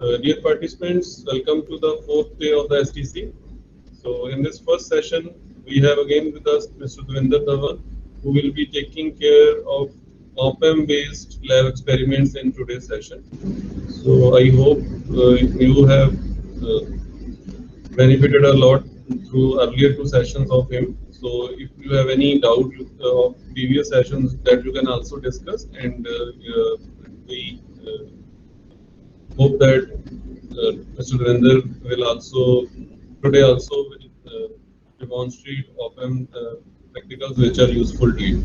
Dear participants, welcome to the fourth day of the STC. So, in this first session, we have again with us Mr. Devinder Dhawan, who will be taking care of op-amp based lab experiments in today's session. So, I hope you have uh, benefited a lot through earlier two sessions of him. So, if you have any doubt of previous sessions, that you can also discuss, and we hope that Mr. Devender will also today also will demonstrate open practicals which are useful to you.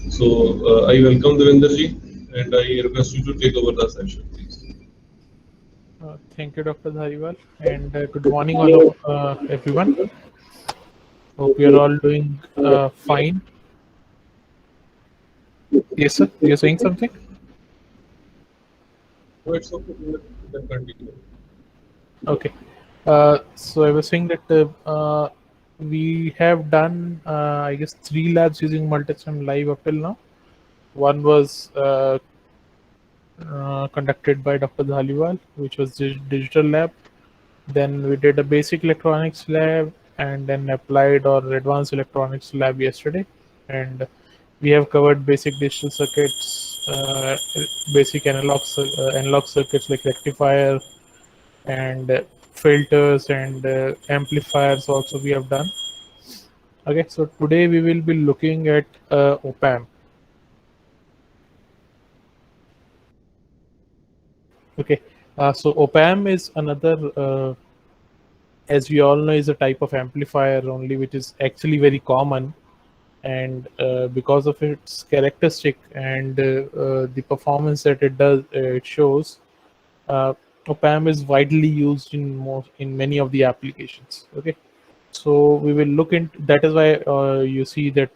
So I welcome Devender ji and I request you to take over the session, please. Thank you, Dr. Dhariwal, and good morning, all of everyone. Hope you're all doing fine. Yes, sir. You're saying something? So it's okay, you can continue. Okay. So I was saying that we have done, I guess, 3 labs using Multisim Live up till now. One was conducted by Dr. Dhaliwal, which was digital lab. Then we did a basic electronics lab and then applied or advanced electronics lab yesterday. And we have covered basic digital circuits, basic analog circuits like rectifier and filters and amplifiers also we have done. Okay, so today we will be looking at op-amp. Okay, so op-amp is another, as we all know, is a type of amplifier only, which is actually very common, and because of its characteristic and the performance that it does, it shows. Op-amp is widely used in many of the applications. Okay, so we will look into that. Is why you see that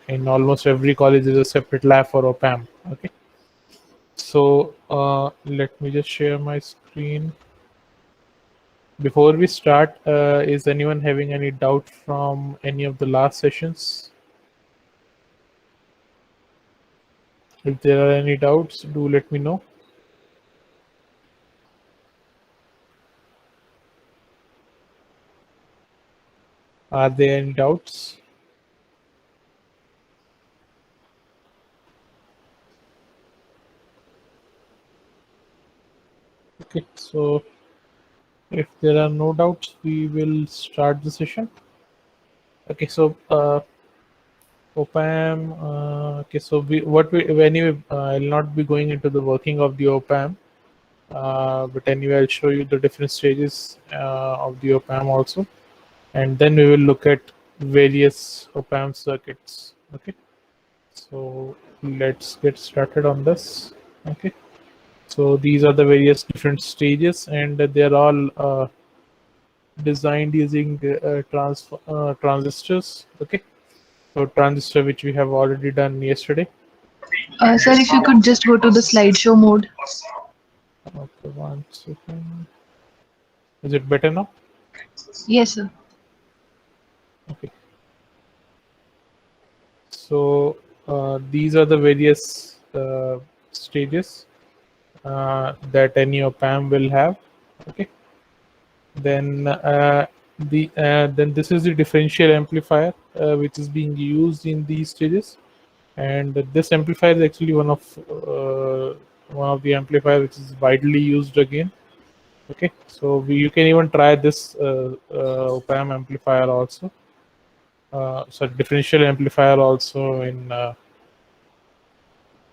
in almost every college is a separate lab for op-amp. Okay, so let me just share my screen. Before we start, is anyone having any doubt from any of the last sessions? If there are any doubts, do let me know. Are there any doubts? Okay, so if there are no doubts, we will start the session. Okay, so op-amp. Okay, so anyway, I'll not be going into the working of the op-amp, but anyway, I'll show you the different stages of the op-amp also, and then we will look at various op-amp circuits. Okay, so let's get started on this. Okay, so these are the various different stages, and they're all designed using transistors. Okay, so transistor, which we have already done yesterday. Sir, if you could just go to the slideshow mode. Okay, 1 second. Is it better now? Yes, sir. Okay. So these are the various stages that any op-amp will have. Okay. Then then this is the differential amplifier which is being used in these stages, and this amplifier is actually one of the amplifiers which is widely used again. Okay, so you can even try this op-amp amplifier also. So differential amplifier also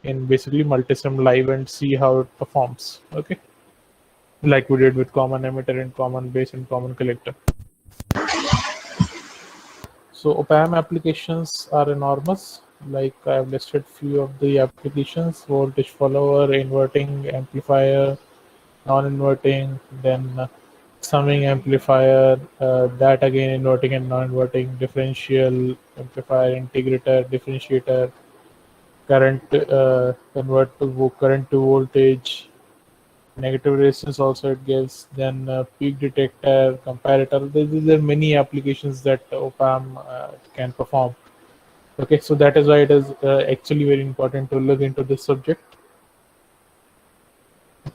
in basically Multisim Live and see how it performs. Okay, like we did with common emitter and common base and common collector. So op-amp applications are enormous. Like I've listed few of the applications: voltage follower, inverting amplifier, non-inverting, then summing amplifier, that again inverting and non-inverting, differential amplifier, integrator, differentiator, current current to voltage, negative resistance also it gives, then peak detector, comparator. There are many applications that op-amp can perform. Okay, so that is why it is actually very important to look into this subject.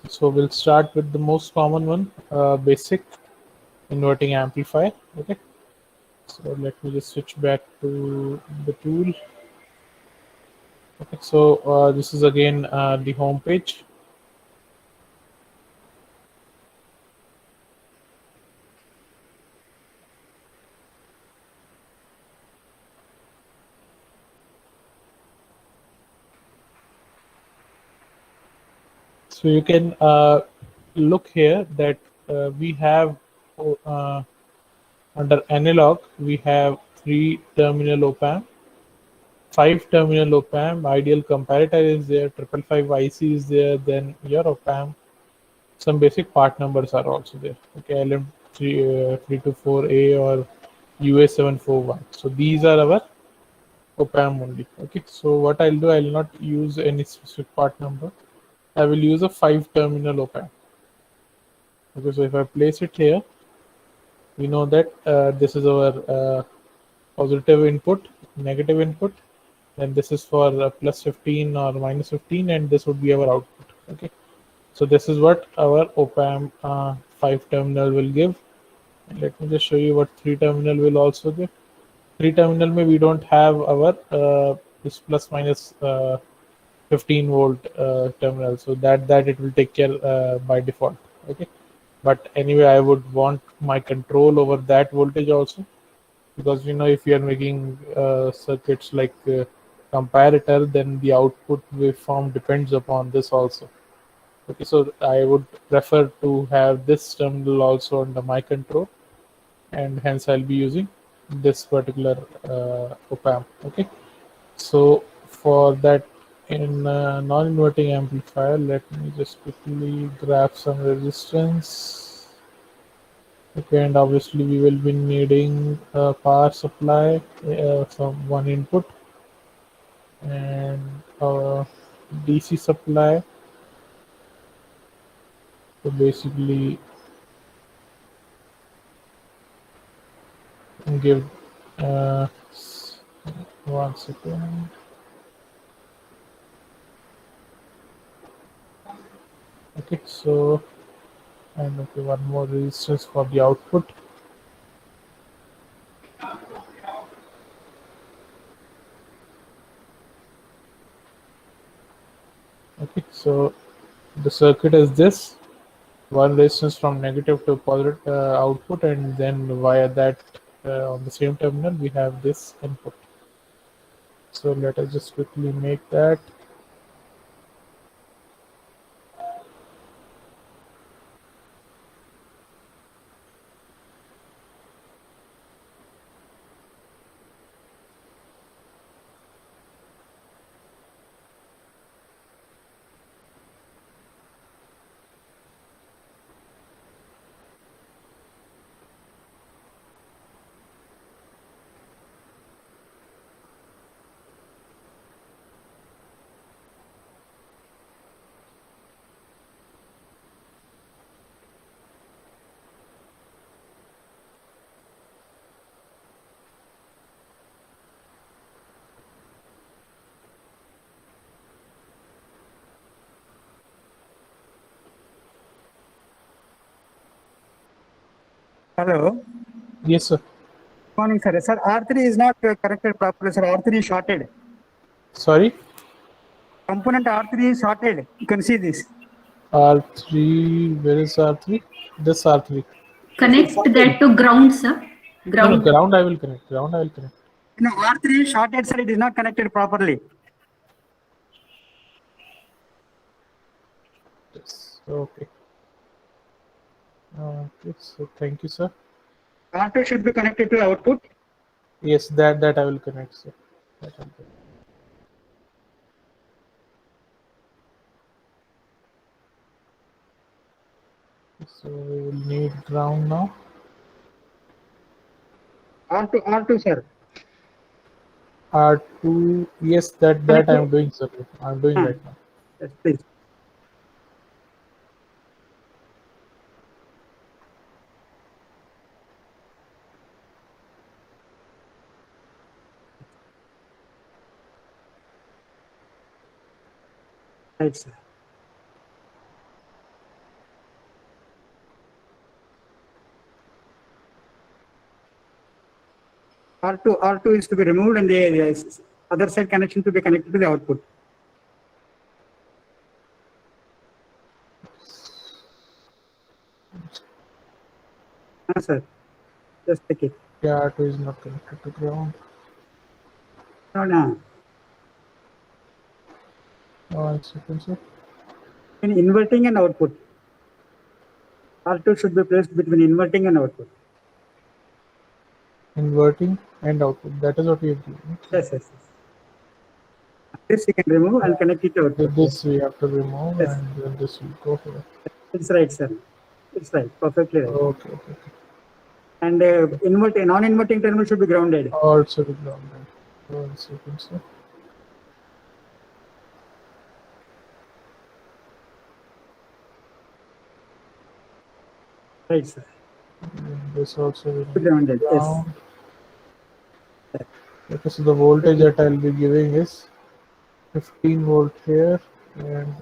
So we'll start with the most common one, basic inverting amplifier. Okay. So let me just switch back to the tool. Okay. So this is again the home page. So you can look here that we have under analog, we have 3-terminal op-amp, 5-terminal op-amp, ideal comparator is there, 555 IC is there, then your op-amp. Some basic part numbers are also there. Okay, LM324A or UA741. So these are our op-amp only. Okay, so what I'll do, I'll not use any specific part number. I will use a 5-terminal op-amp. Okay, so if I place it here, we know that this is our positive input, negative input, and this is for plus 15 or minus 15, and this would be our output. Okay, so this is what our op-amp 5-terminal will give. And let me just show you what 3-terminal will also give. 3-terminal may we don't have our this plus minus 15 volt terminal, so that it will take care by default. Okay, but anyway, I would want my control over that voltage also, because if you are making circuits like comparator, then the output waveform depends upon this also. Okay, so I would prefer to have this terminal also under my control, and hence I'll be using this particular op-amp. Okay, so for that, in non-inverting amplifier, let me just quickly grab some resistance. Okay, and obviously we will be needing a power supply from one input, and a DC supply. So basically give uh, 1 second. Okay, so, and okay, one more resistance for the output. Okay, so the circuit is this: one resistance from negative to positive output, and then via that on the same terminal we have this input. So let us just quickly make that. Hello. Yes, sir. Morning, sir. Sir, R3 is not connected properly, sir. R3 is shorted. Sorry, Component R3 is shorted. You can see this. R3. Where is R3? This R3. Connect that to ground, sir. No, Ground. ground I will connect. Ground I will connect. No, R3 is shorted, sir. It is not connected properly. Yes. Okay. Okay. So thank you, sir. R2 should be connected to output. Yes, that I will connect, sir. That I will connect. So we will need ground now. R2, sir. R2. Yes, that I am doing, sir. I am doing right now. Yes, please. Right, sir. R2 is to be removed and the other side connection to be connected to the output. Sir, just take it. Yeah, R2 is not connected to ground. No. One second, sir. In inverting and output, R2 should be placed between inverting and output. Inverting and output. That is what we have given. Yes. This you can remove and connect it to output. This we have to remove, Yes. and then this will go here. It's right, sir. It's right. Perfectly right. Okay. And non-inverting terminal should be grounded. Also be grounded. 1 second, sir. Right, sir. And this also will be Grounded. Yes. ground. Okay, so the voltage that I'll be giving is 15 volt here and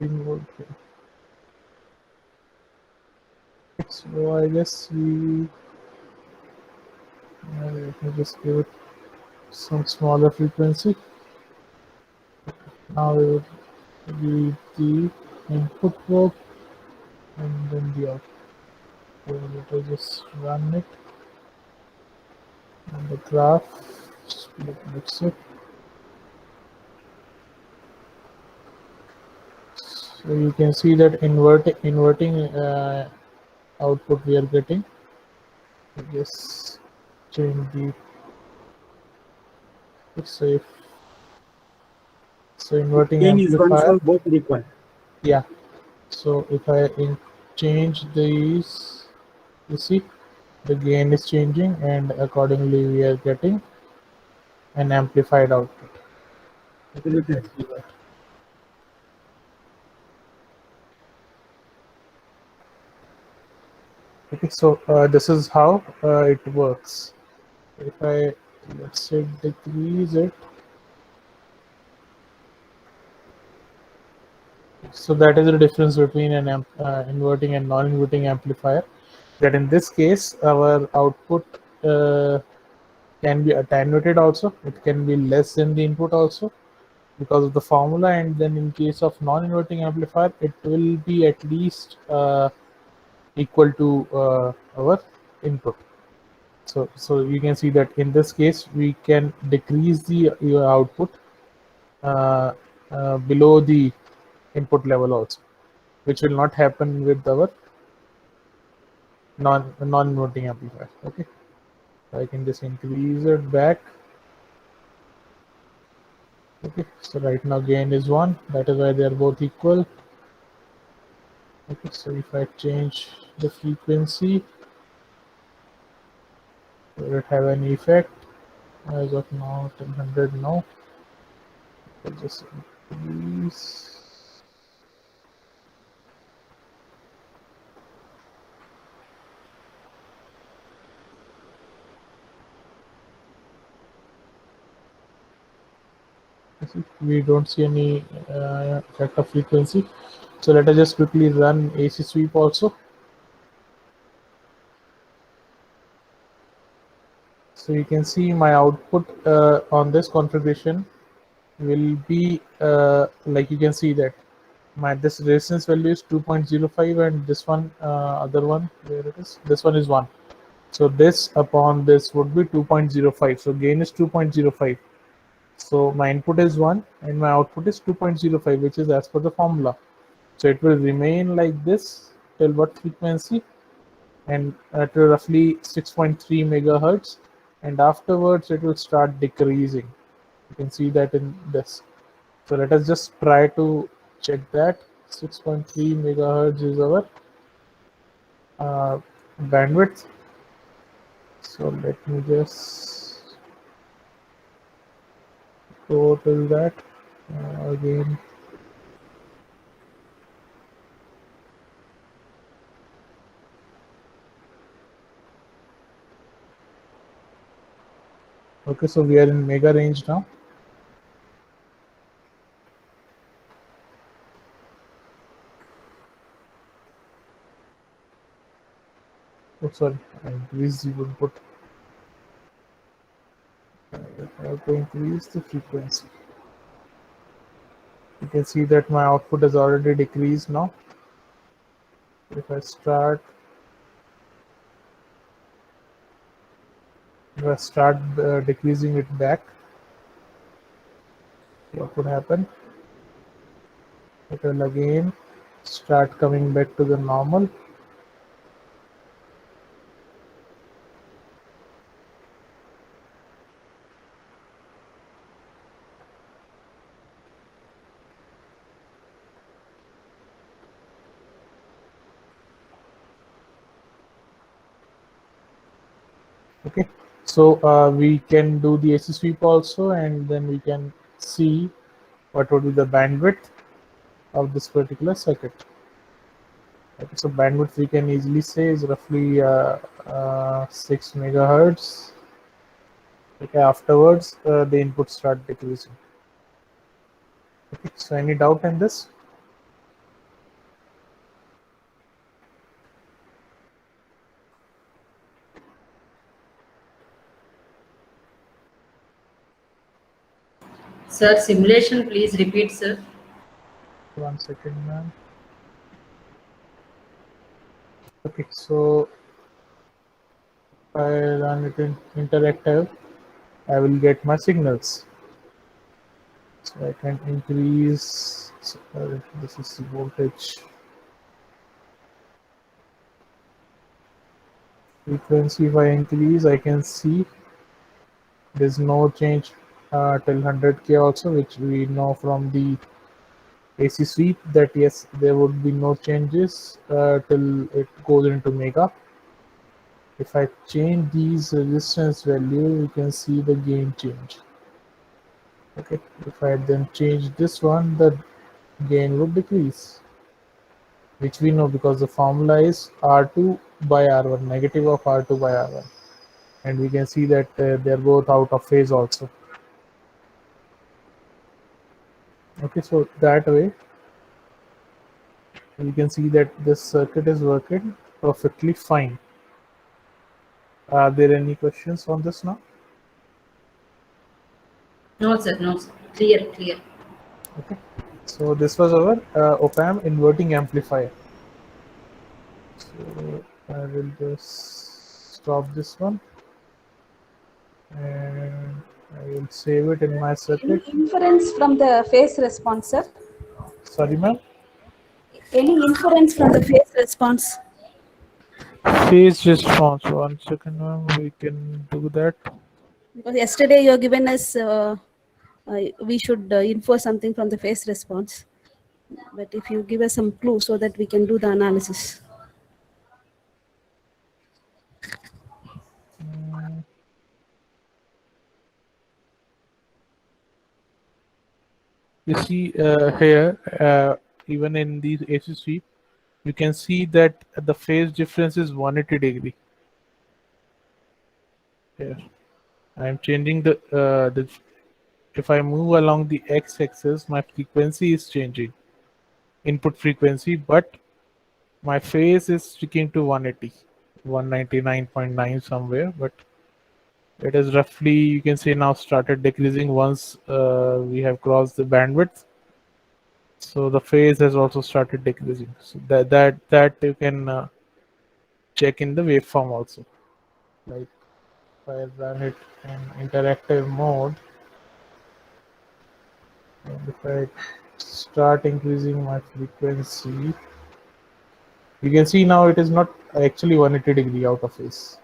volt here. So I guess let me just give it some smaller frequency. Now we will read the input probe and then the output. So let us just run it and the graph. Let's see. So you can see that inverting output we are getting. I guess change the so inverting Gain is one, amplifier. so both are equal. Yeah. So if I change these, you see the gain is changing, and accordingly we are getting an amplified output. Absolutely. Okay, so this is how it works. If I, let's say, decrease it, so that is the difference between an inverting and non-inverting amplifier. That in this case, our output can be attenuated also. It can be less than the input also because of the formula, and then in case of non-inverting amplifier, it will be at least equal to our input. So you can see that in this case we can decrease the your output below the input level also, which will not happen with our non-inverting amplifier. Okay, I can just increase it back. Okay, so right now gain is 1, that is why they are both equal. Okay, so if I change the frequency, will it have any effect? As of now, 1000 no. I'll just increase. We don't see any effect of frequency. So let us just quickly run AC sweep also. So you can see my output on this configuration will be like you can see that this resistance value is 2.05 and this one other one, where it is, this one is 1. So this upon this would be 2.05. So gain is 2.05. So my input is 1 and my output is 2.05, which is as per the formula. So it will remain like this till what frequency? And at roughly 6.3 megahertz, and afterwards it will start decreasing. You can see that in this. So let us just try to check that. 6.3 megahertz is our bandwidth. So let me just go till that again. Okay, so we are in mega range now. Oh, sorry, I increased the input. I have to increase the frequency. You can see that my output has already decreased now. If I start decreasing it back, what would happen? It will again start coming back to the normal. Okay, so we can do the AC sweep also, and then we can see what would be the bandwidth of this particular circuit. Okay, so bandwidth we can easily say is roughly 6 megahertz. Okay, afterwards the inputs start decreasing. Okay, so any doubt in this? Sir, simulation, please repeat, sir. 1 second, ma'am. Okay, so if I run it in interactive, I will get my signals. So I can increase, this is the voltage. Frequency, if I increase, I can see there's no change till 100K also, which we know from the AC sweep that yes, there would be no changes till it goes into mega. If I change these resistance value, you can see the gain change. Okay, if I then change this one, the gain would decrease, which we know because the formula is R2 by R1, negative of R2 by R1. And we can see that they're both out of phase also. Okay, so that way you can see that this circuit is working perfectly fine. Are there any questions on this now? No, sir, no, sir. Clear, clear. Okay, so this was our op-amp inverting amplifier. So I will just stop this one and I will save it in my circuit. Any inference from the phase response, sir? Sorry, ma'am. Any inference from the phase response? Phase response. 1 second, ma'am. We can do that. Because yesterday you have given us we should infer something from the phase response. But if you give us some clue so that we can do the analysis. You see here, even in these AC sweep, you can see that the phase difference is 180 degree. Here, I am changing the. If I move along the x-axis, my frequency is changing, input frequency, but my phase is sticking to 180, 199.9 somewhere, but it is roughly, you can say, now started decreasing once we have crossed the bandwidth. So the phase has also started decreasing. So that you can check in the waveform also. Like if I run it in interactive mode, and if I start increasing my frequency, you can see now it is not actually 180 degree out of phase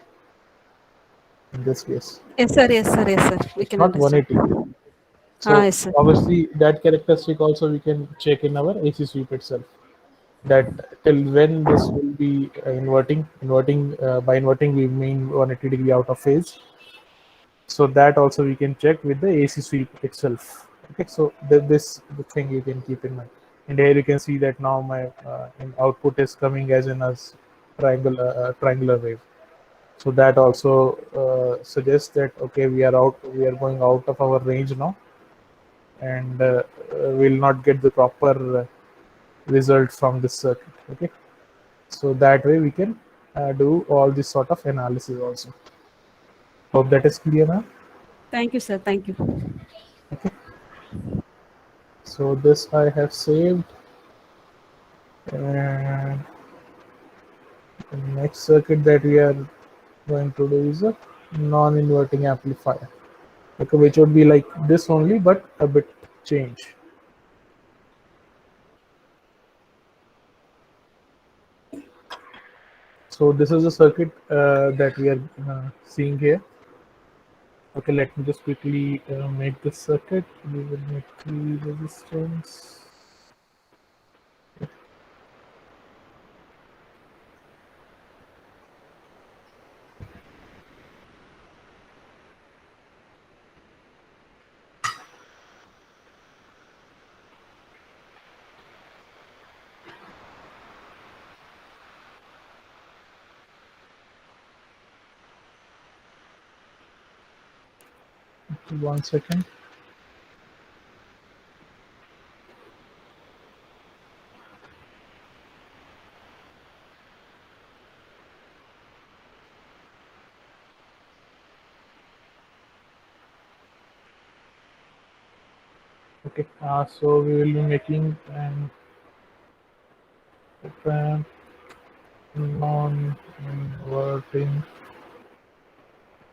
in this case. Yes, sir. Yes, sir. Yes, sir. We can Not understand. 180. So Yes, sir. obviously that characteristic also we can check in our AC sweep itself. That till when this will be inverting. By inverting we mean 180 degree out of phase. So that also we can check with the AC sweep itself. Okay, so this the thing you can keep in mind. And here you can see that now my output is coming as in a triangular wave. So that also suggests that okay, we are going out of our range now, and will not get the proper result from this circuit. Okay, so that way we can do all this sort of analysis also. Hope that is clear now. Thank you, sir. Thank you. So this I have saved. And the next circuit that we are going to do is a non-inverting amplifier. Okay, which would be like this only, but a bit change. So this is a circuit that we are seeing here. Okay, let me just quickly make this circuit. We will make 3 resistance. Okay, 1 second. Okay, so we will be making an op-amp non-inverting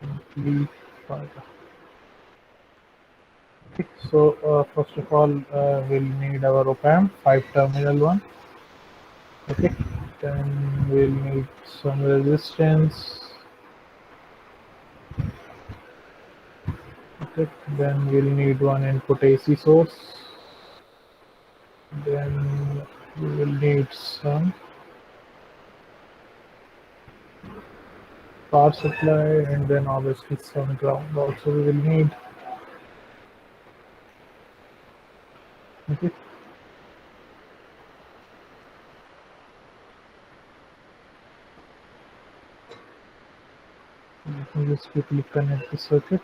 amplifier. Okay, so first of all, we'll need our op-amp, 5-terminal one. Okay, then we'll need some resistance. Okay, then we'll need one input AC source. Then we will need some power supply, and then obviously some ground also we will need. Okay. Let me just quickly connect the circuit.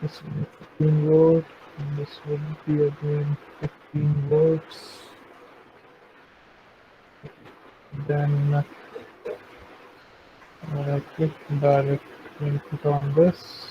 This will be 15 volt, and this will be again 15 volts. Then click direct input on this.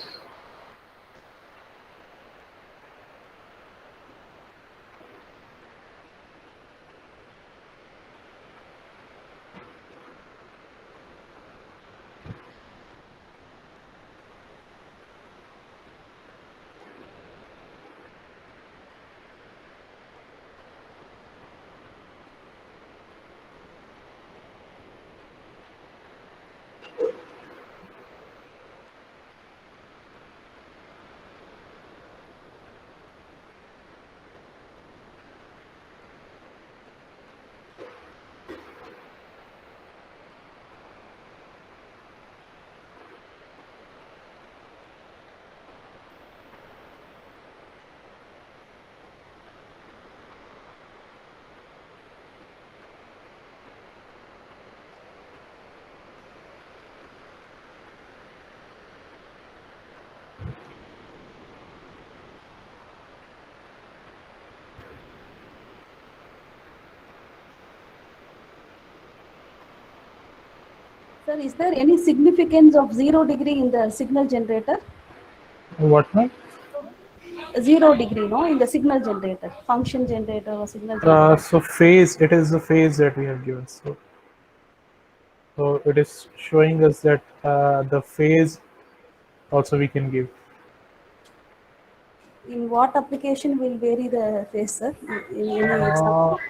Sir, is there any significance of 0 degree in the signal generator? What now? 0 degree, no, in the signal generator, function generator or signal generator. So phase, it is the phase that we have given. So it is showing us that the phase also we can give. In what application will vary the phase, sir? In any example?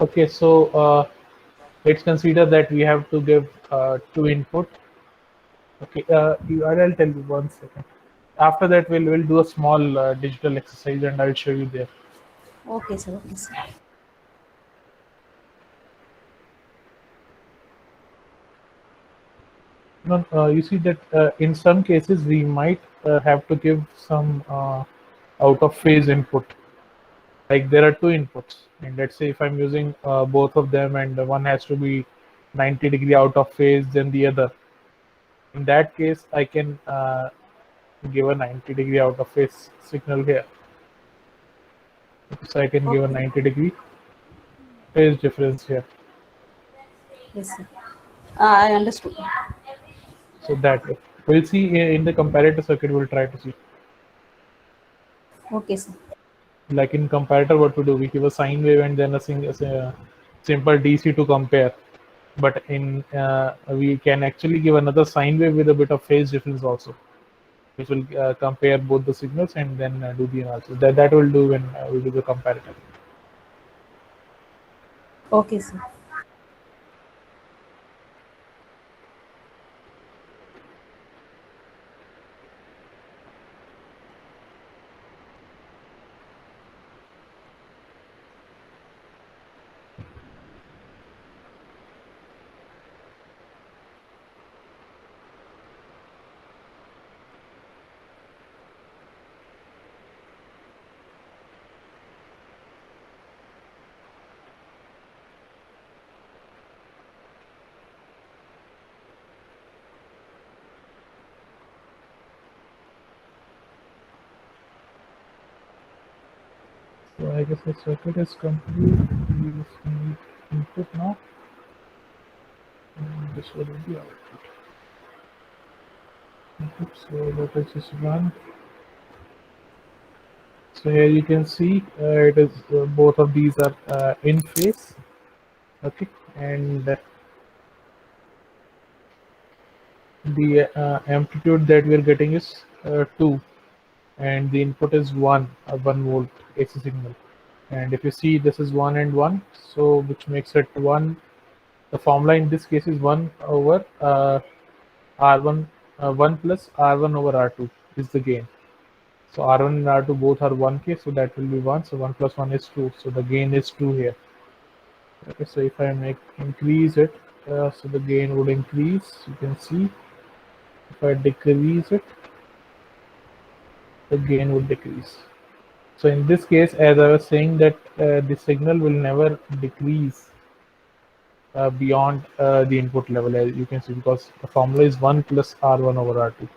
Okay, so let's consider that we have to give 2 input. Okay, I'll tell you 1 second. After that, we'll do a small digital exercise, and I'll show you there. Okay, sir. Okay, sir. No, you see that in some cases we might have to give some out of phase input. Like there are 2 inputs, and let's say if I'm using both of them, and one has to be 90 degree out of phase than the other. In that case, I can give a 90-degree out of phase signal here. So I can give a Okay. 90-degree phase difference here. Yes, sir. I understood. So that way. We'll see in the comparator circuit, we'll try to see. Okay, sir. Like in comparator, what we do, we give a sine wave and then a simple DC to compare. But in we can actually give another sine wave with a bit of phase difference also, which will compare both the signals and then do the analysis. That will do when we do the comparator. Okay, sir. So I guess the circuit is complete. We just need input now. And this will be output. So let us just run. So here you can see it is both of these are in phase. Okay, and the amplitude that we are getting is 2, and the input is 1 volt AC signal. And if you see, this is 1 and 1, so which makes it 1. The formula in this case is 1 over R1, 1 plus R1 over R2 is the gain. So R1 and R2 both are 1K, so that will be 1. So 1 plus 1 is 2. So the gain is 2 here. Okay, so if I increase it, so the gain would increase. You can see if I decrease it, the gain would decrease. So in this case, as I was saying, that the signal will never decrease beyond the input level, as you can see, because the formula is 1 plus R1 over R2.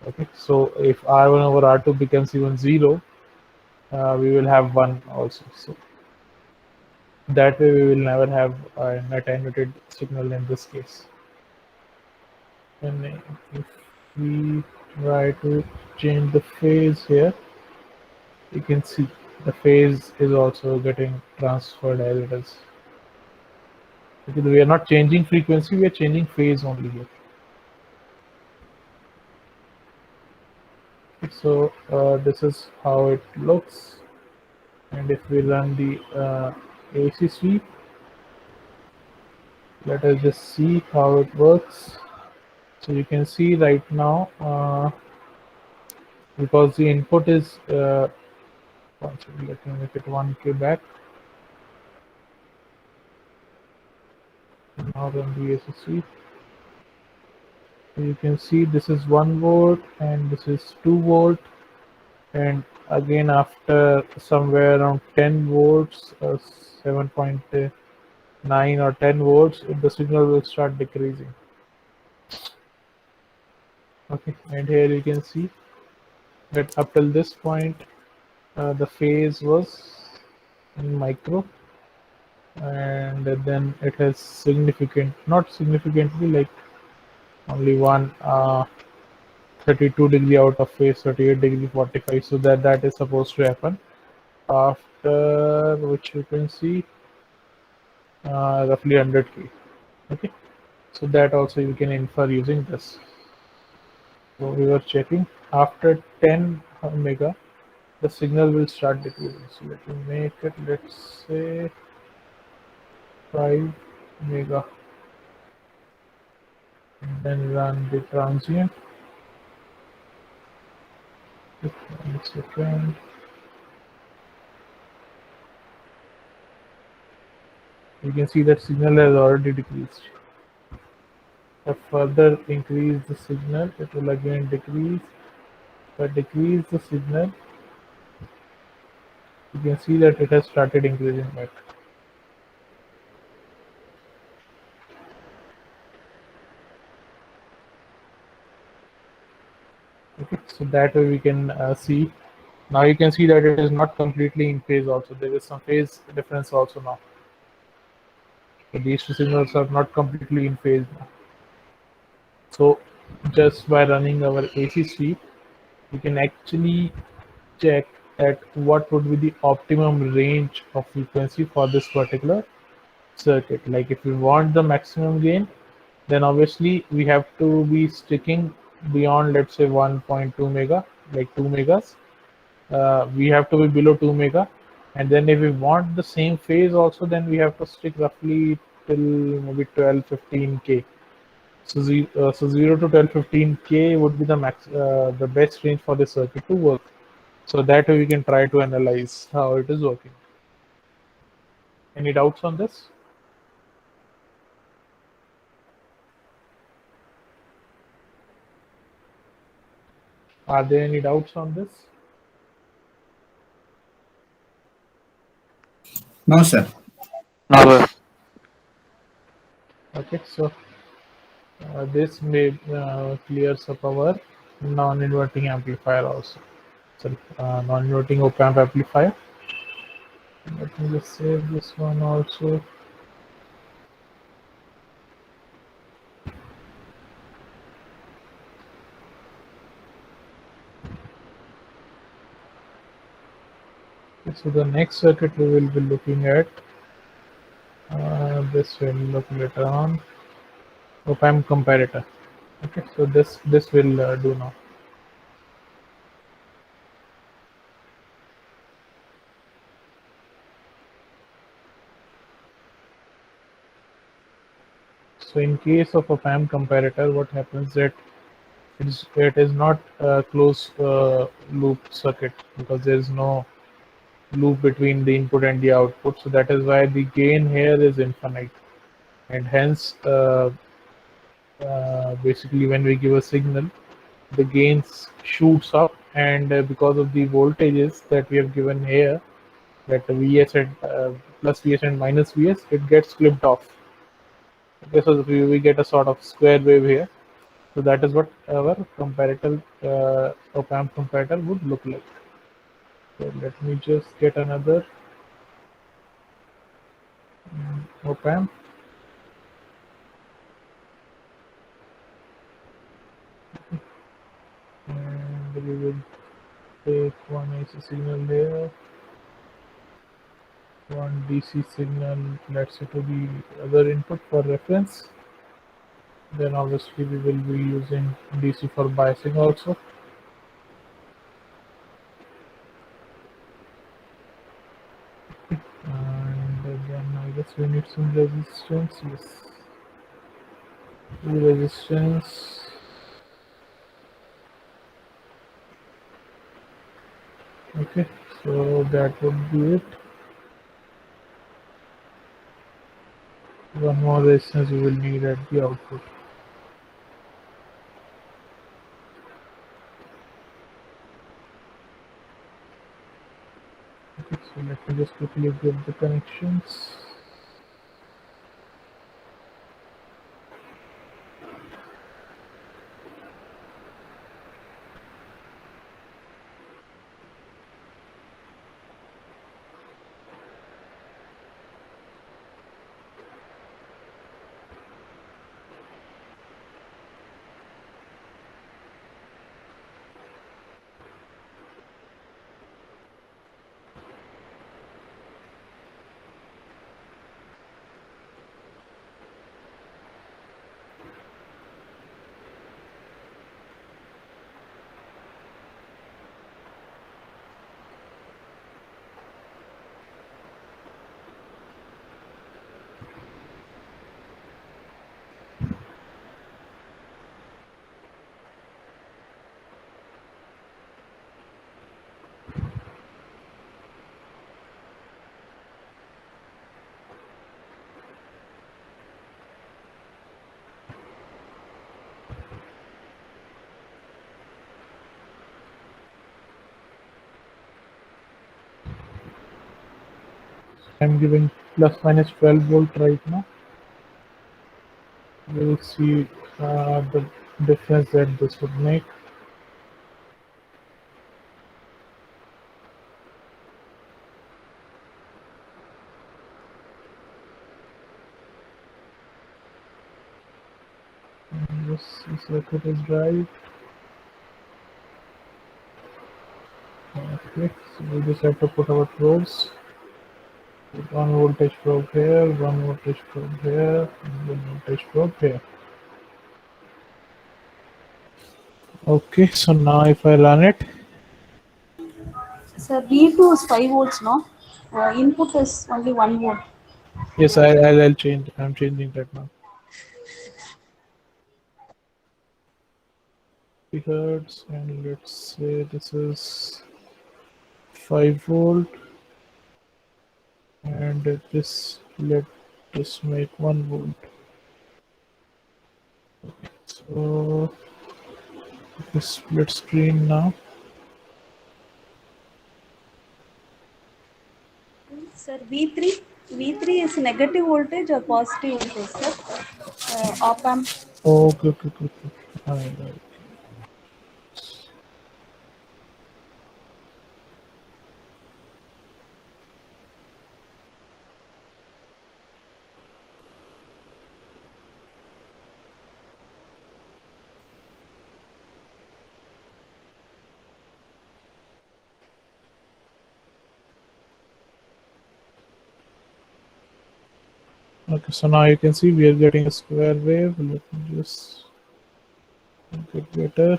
Okay, so if R1 over R2 becomes even 0, we will have 1 also. So that way we will never have an attenuated signal in this case. And if we try to change the phase here, you can see the phase is also getting transferred as it is. Because we are not changing frequency, we are changing phase only here. So this is how it looks. And if we run the AC sweep, let us just see how it works. So you can see right now, because the input is, let me make it 1K back. Now run the AC sweep. So you can see this is 1 volt and this is 2 volt, and again after somewhere around 10 volts, 7.9 or 10 volts, the signal will start decreasing. Okay, and here you can see that up till this point the phase was in micro, and then it has not significantly, like only one 32 degree out of phase, 38 degree, 45. So that is supposed to happen after which you can see roughly 100K. Okay, so that also you can infer using this. So we were checking after 10 omega, the signal will start decreasing. So let me make it, let's say 5 mega, and then run the transient. One second. You can see that signal has already decreased. If further increase the signal, it will again decrease. If I decrease the signal, you can see that it has started increasing back. So that way we can see. Now you can see that it is not completely in phase also. There is some phase difference also now. So these two signals are not completely in phase now. So just by running our AC sweep, we can actually check at what would be the optimum range of frequency for this particular circuit. Like if we want the maximum gain, then obviously we have to be sticking beyond, let's say 1.2 mega, like 2 megas. We have to be below 2 mega, and then if we want the same phase also, then we have to stick roughly till maybe 12-15k. So 0 to 12-15k would be the the best range for the circuit to work. So that way we can try to analyze how it is working. Any doubts on this? Are there any doubts on this? No, sir. No, sir. Okay, so this may clears up our non-inverting amplifier also. So non-inverting op-amp amplifier. Let me just save this one also. So the next circuit we will be looking at, this will look later on, op-amp comparator. Okay, so this will do now. So in case of op-amp comparator, what happens that it is not a closed loop circuit, because there is no loop between the input and the output. So that is why the gain here is infinite, and hence basically when we give a signal, the gains shoots up, and because of the voltages that we have given here, that Vs and plus Vs and minus Vs, it gets clipped off. Okay, so we get a sort of square wave here. So that is what our comparator op-amp comparator would look like. So let me just get another op-amp. And we will take one AC signal here, one DC signal, let's say to the other input for reference. Then obviously we will be using DC for biasing also. And then I guess we need some resistance. Yes, the resistance. Okay, so that would be it. One more resistance we will need at the output. Okay, so let me just quickly give the connections. I'm giving plus minus 12 volt right now. We'll see the difference that this would make. This circuit is right. Okay, so we just have to put our probes. One voltage probe here, one voltage probe here, and one voltage probe here. Okay, so now if I run it, Sir, V2 is 5 volts, no? Input is only 1 volt. yes, I'll change. I'm changing that now. 3 hertz, and let's say this is 5 volt, and this let this make 1 volt. So this split screen now. Sir, V3 is negative voltage or positive voltage, sir? Op amp. Okay, okay, okay, okay. Right. Okay, so now you can see we are getting a square wave. Let me just make it better.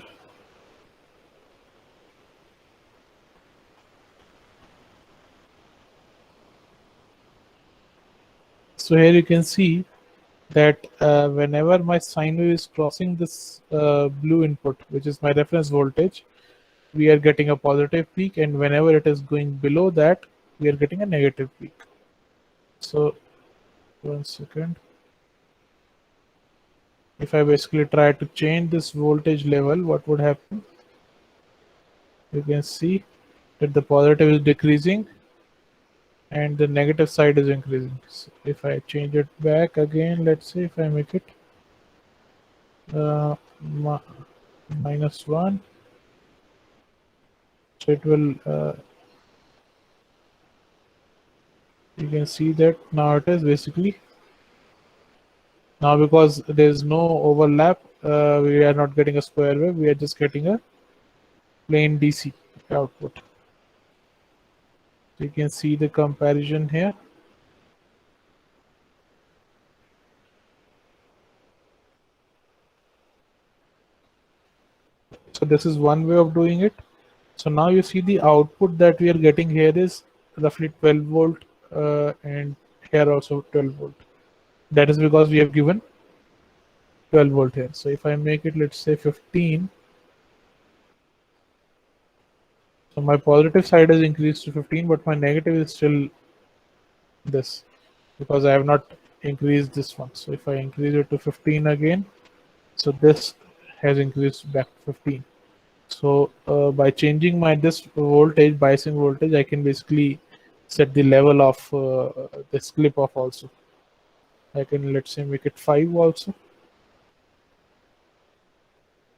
So here you can see that whenever my sine wave is crossing this blue input, which is my reference voltage, we are getting a positive peak, and whenever it is going below that, we are getting a negative peak. So 1 second. If I basically try to change this voltage level, what would happen? You can see that the positive is decreasing and the negative side is increasing. So if I change it back again, let's say if I make it -1, so it will you can see that now it is basically, now because there is no overlap, we are not getting a square wave, we are just getting a plain DC output. So you can see the comparison here. So this is one way of doing it. So now you see the output that we are getting here is roughly 12 volt, and here also 12 volt. That is because we have given 12 volt here. So if I make it, let's say 15, so my positive side is increased to 15, but my negative is still this because I have not increased this one. So if I increase it to 15 again, so this has increased back to 15. So by changing my this voltage, biasing voltage, I can basically set the level of this clip off also. I can, let's say, make it 5 also.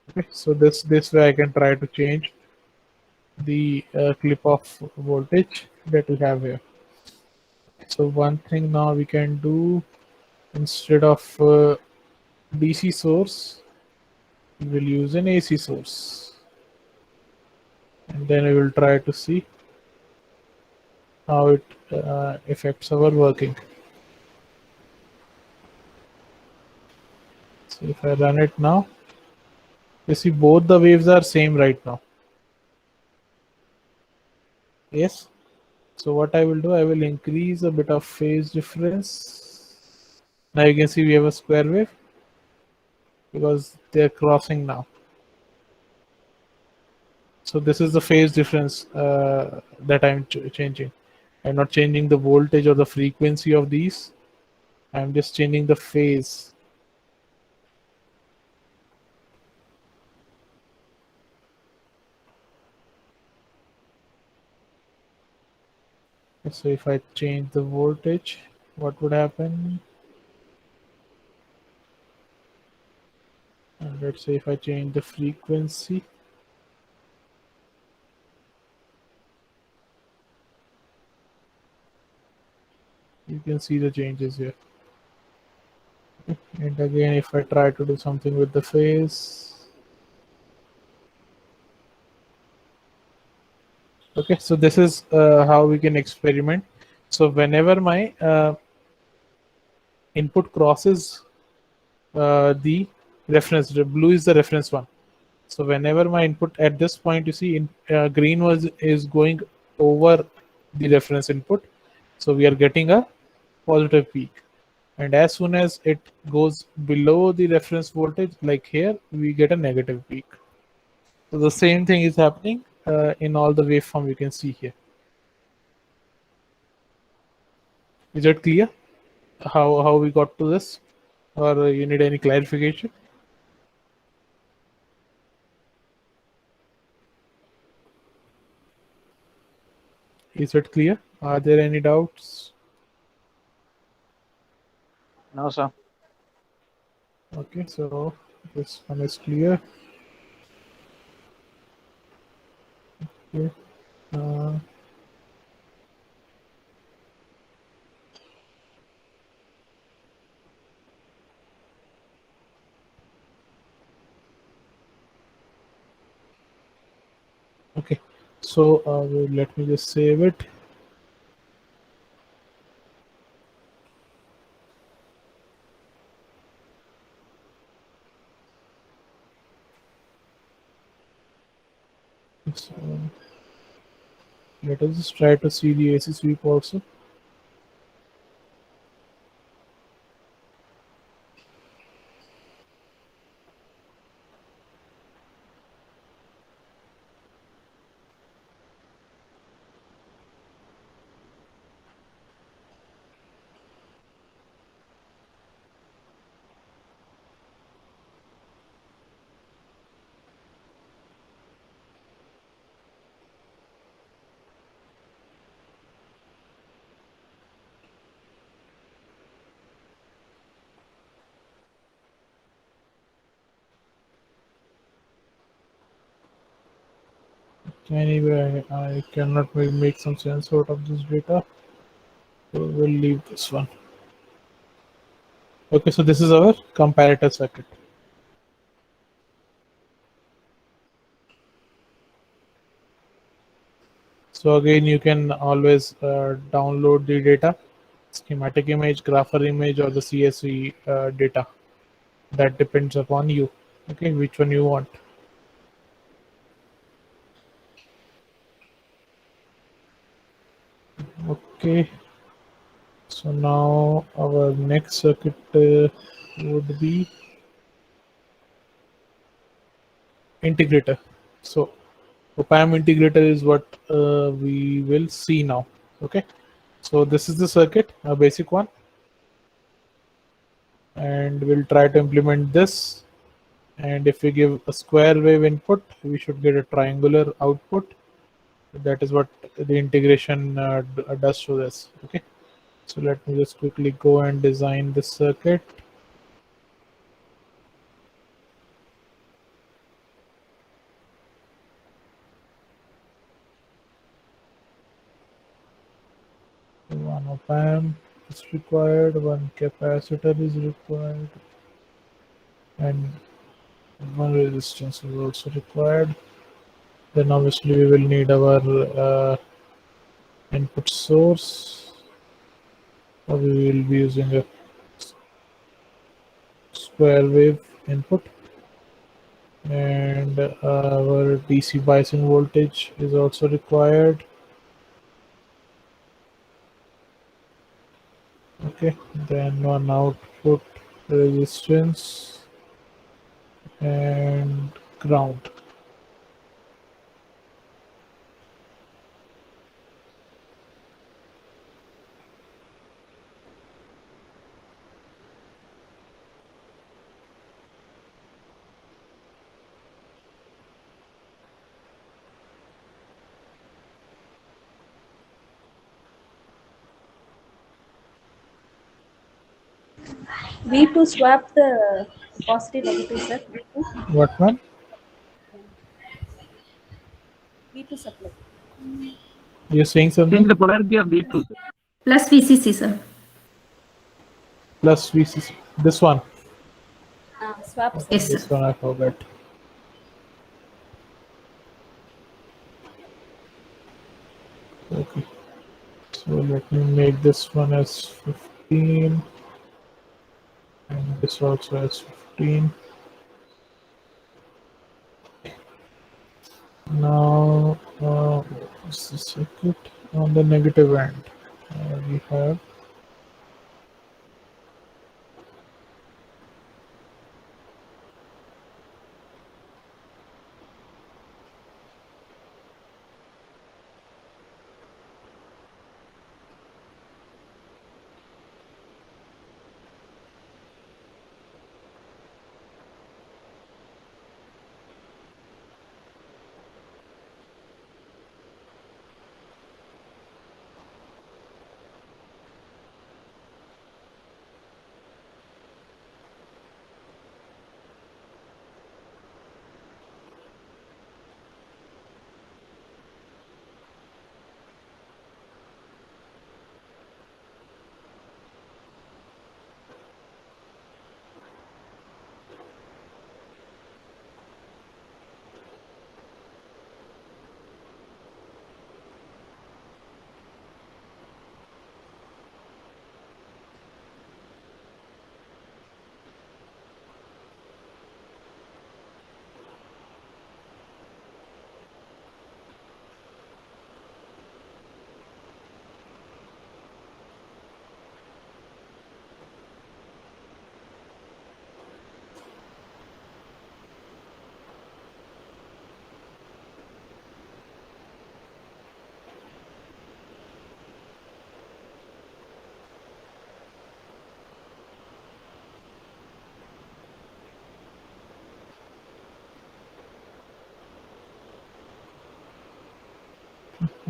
Okay, so this way I can try to change the clip off voltage that we have here. So one thing now we can do, instead of DC source, we will use an AC source, and then we will try to see how it affects our working. So if I run it now, you see both the waves are same right now. Yes. So what I will do, I will increase a bit of phase difference. Now you can see we have a square wave because they're crossing now. So this is the phase difference that I'm changing. I'm not changing the voltage or the frequency of these. I'm just changing the phase. So if I change the voltage, what would happen? And let's say if I change the frequency, you can see the changes here. And again, if I try to do something with the phase. Okay, so this is how we can experiment. So whenever my input crosses the reference, the blue is the reference one. So whenever my input at this point, you see green is going over the reference input. So we are getting a positive peak. And as soon as it goes below the reference voltage, like here, we get a negative peak. So the same thing is happening in all the waveform you can see here. Is it clear how we got to this, or you need any clarification? Is it clear? Are there any doubts? No, sir. Okay, so this one is clear. Okay. Okay, so let me just save it. So let us just try to see the AC sweep also. Anyway, I cannot make some sense out of this data, so we'll leave this one. Okay, so this is our comparator circuit. So again, you can always download the data, schematic image, grapher image, or the CSV data. That depends upon you. Okay, which one you want. Okay, so now our next circuit would be integrator. So op-amp integrator is what we will see now. Okay, so this is the circuit, a basic one, and we'll try to implement this. And if we give a square wave input, we should get a triangular output. That is what the integration does to this. Okay, so let me just quickly go and design this circuit. One op-amp is required, one capacitor is required, and one resistance is also required. Then obviously we will need our input source, or we will be using a square wave input, and our DC biasing voltage is also required. Okay, then one output resistance and ground. V2 swap the positive negative, sir. V2. What one? V2 supply. You're saying Change something? the polarity of V2, sir. Plus VCC, sir. Plus VCC. This one. Swap. Yes, This sir. one I forgot. Okay. So let me make this one as 15 and this also as 15. Now, just a second. On the negative end, we have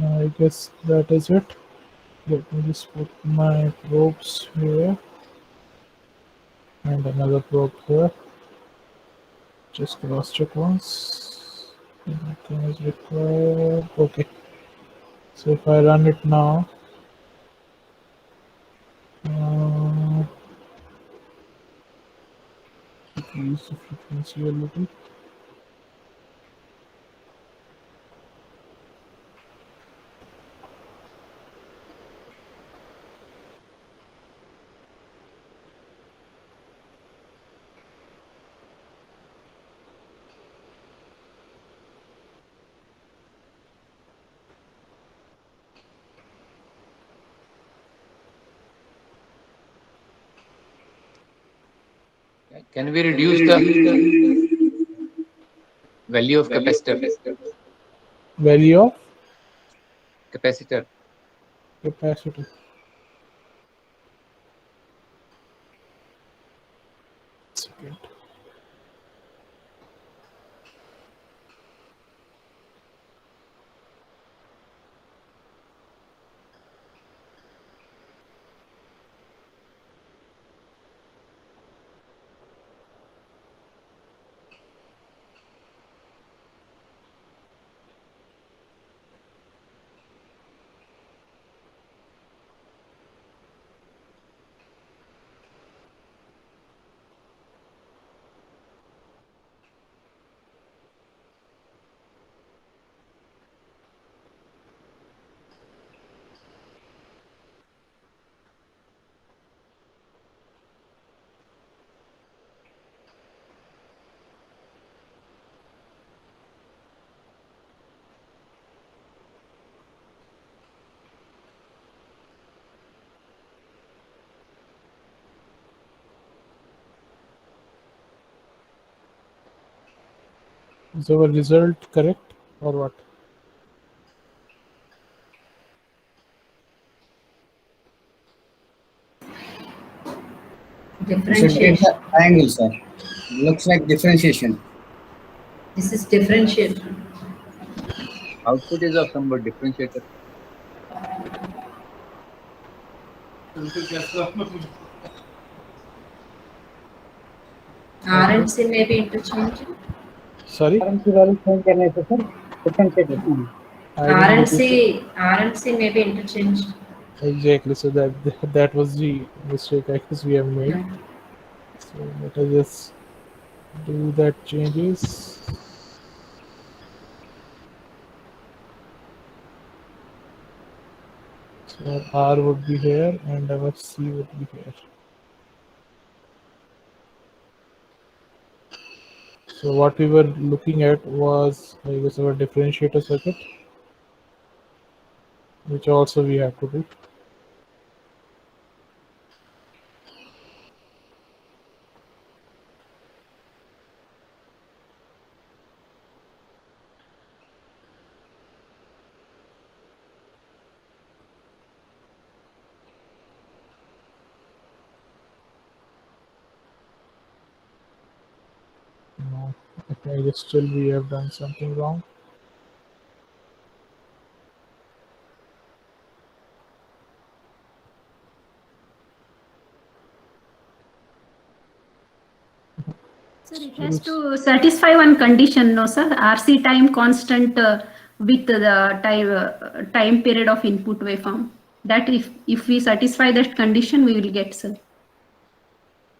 I guess that is it. Let me just put my probes here and another probe here. Just cross check once. Nothing is required. Okay. So if I run it now, increase the frequency a little. Can we reduce the value of capacitor? Value of Capacitor. capacitor. Second. Is our result correct or what? Differentiation. Triangle, sir. Looks like differentiation. This is differentiation. Output is of some differentiator. R and C may be interchanging. Sorry? current value change करने से sir differentiate R and C may be interchanged. Exactly. So that was the mistake I guess we have made. Yeah. So let us just do that changes. So R would be here and our C would be here. So what we were looking at was, I guess, our differentiator circuit, which also we have to do. No, okay, I guess still we have done something wrong. Sir, it has to satisfy one condition, no, sir? RC time constant with the time period of input waveform. That if we satisfy that condition, we will get, sir.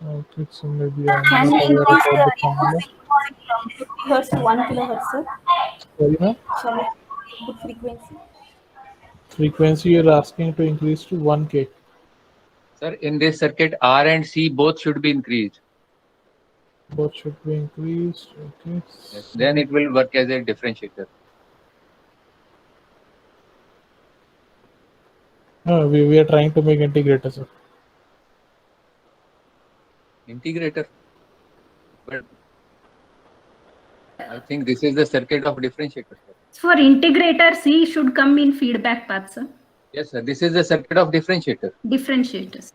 Okay, so maybe I'm Can not we aware increase about the the input formula. frequency from 50 hertz to 1 kilohertz, sir? Sorry, ma'am? Shall we input frequency? Frequency you're asking to increase to 1K. Sir, in this circuit, R and C both should be increased. Both should be increased. Okay. Yes. So, Then it will work as a differentiator. no, we are trying to make integrator, sir. Integrator. But I think this is the circuit of differentiator, sir. For integrator, C should come in feedback path, sir. Yes, sir. This is the circuit of differentiator. Differentiators.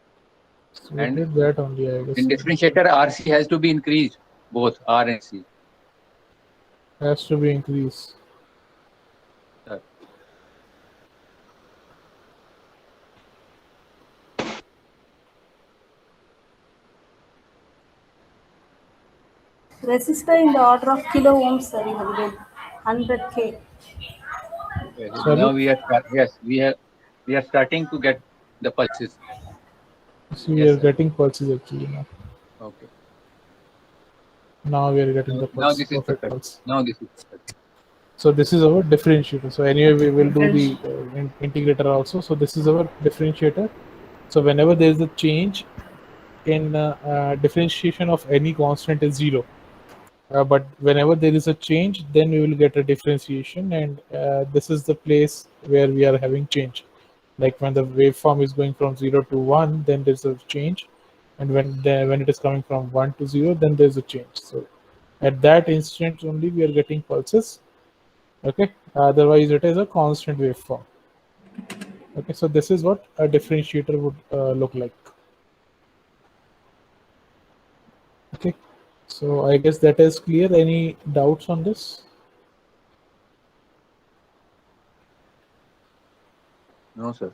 So we And did that only, I guess. in differentiator, RC has to be increased, both R and C. Has to be increased. Sir. Resistor in the order of kilo ohms, sir, you will get 100K. Sorry? Now we are starting to get the pulses. So we Yes, are sir. getting pulses actually now. Okay. Now we are getting the Now pulse, this is perfect perfect. pulse. Now this is perfect. So this is our differentiator. So anyway, we will do the integrator also. So this is our differentiator. So whenever there is a change in differentiation of any constant is 0. But whenever there is a change, then we will get a differentiation, and this is the place where we are having change. Like when the waveform is going from 0 to 1, then there's a change, and when it is coming from 1 to 0, then there's a change. So at that instant only we are getting pulses. Okay, otherwise it is a constant waveform. Okay, so this is what a differentiator would look like. Okay, so I guess that is clear. Any doubts on this? No, sir.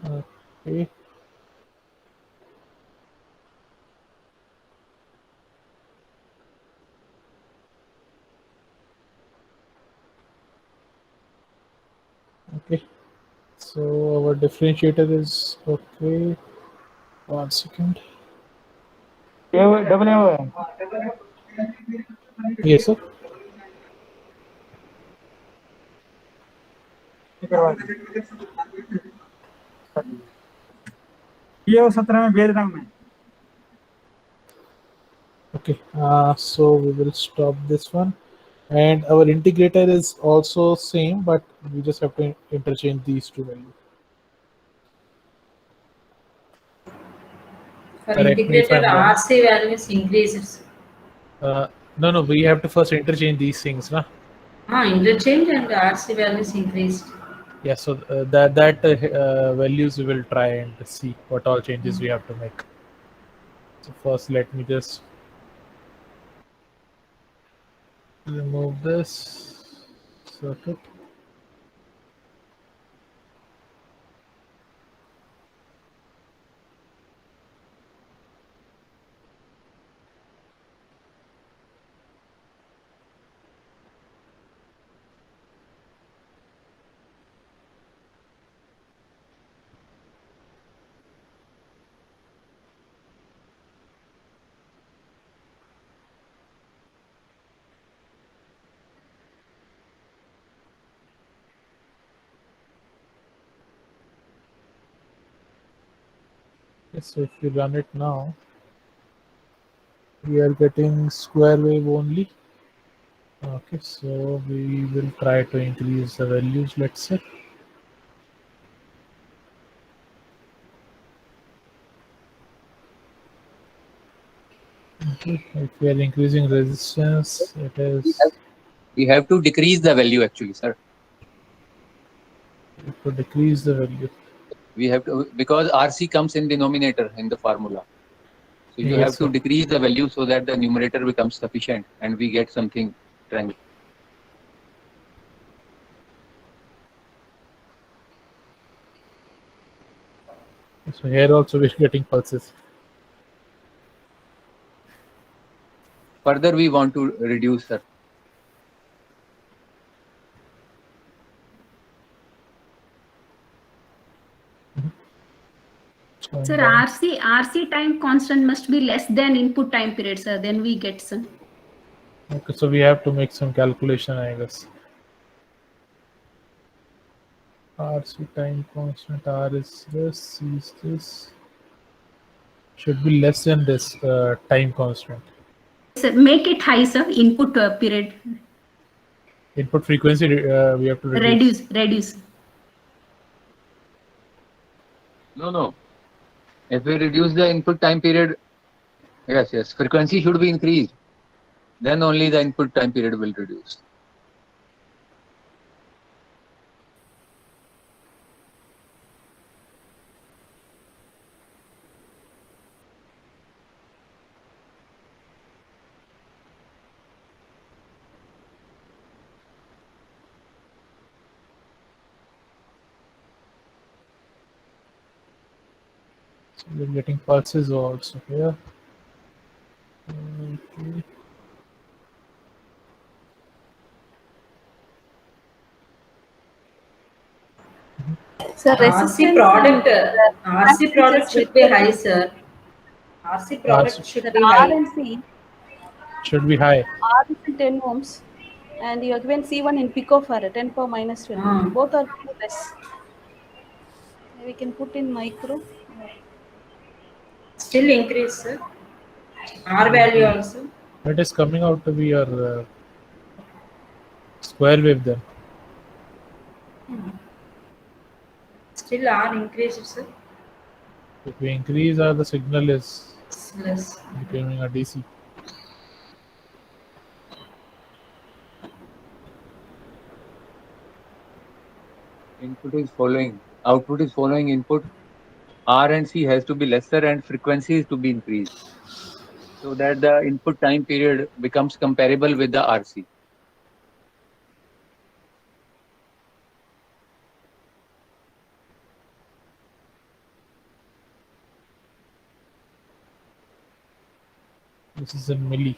Okay. Okay, so our differentiator is okay. 1 second. Yes, sir. ये 17 में भेज रहा हूँ मैं. Okay, so we will stop this one, and our integrator is also same, but we just have to interchange these two values. For Correct me if integrated I'm wrong. RC values increases. No, we have to first interchange these things, na? Interchange and RC values increased. Yeah, so that values we will try and see what all changes we have to make. So first, let me just remove this circuit. Okay, so if you run it now, we are getting square wave only. Okay, so we will try to increase the values, let's say. Okay, if we are increasing resistance, it is We have to decrease the value actually, sir. to decrease the value. We have to, because RC comes in denominator in the formula. So you Yes, have to sir. decrease the value so that the numerator becomes sufficient and we get something triangle. So here also we're getting pulses. Further, we want to reduce, sir. Sir, RC time constant must be less than input time period, sir. Then we get some. Okay, so we have to make some calculation, I guess. RC time constant, R is this, C is this. Should be less than this time constant. Sir, make it high, sir. Input period. Input frequency we have to reduce. Reduce. No. If we reduce the input time period, yes, frequency should be increased. Then only the input time period will reduce. So we're getting pulses also here. Okay. Sir, RC product should be high, sir. RC product should be R high. and C. Should be high. R is in 10 ohms, and you are given C1 in picofarad, 10 power minus 20. Both are less. We can put in micro. Still increase, sir. R value also. It is coming out to be your square wave then. Still R increased, sir. If we increase, the signal is Less. becoming a DC. Input is following, output is following input. R and C has to be lesser and frequency is to be increased so that the input time period becomes comparable with the RC. This is in milli.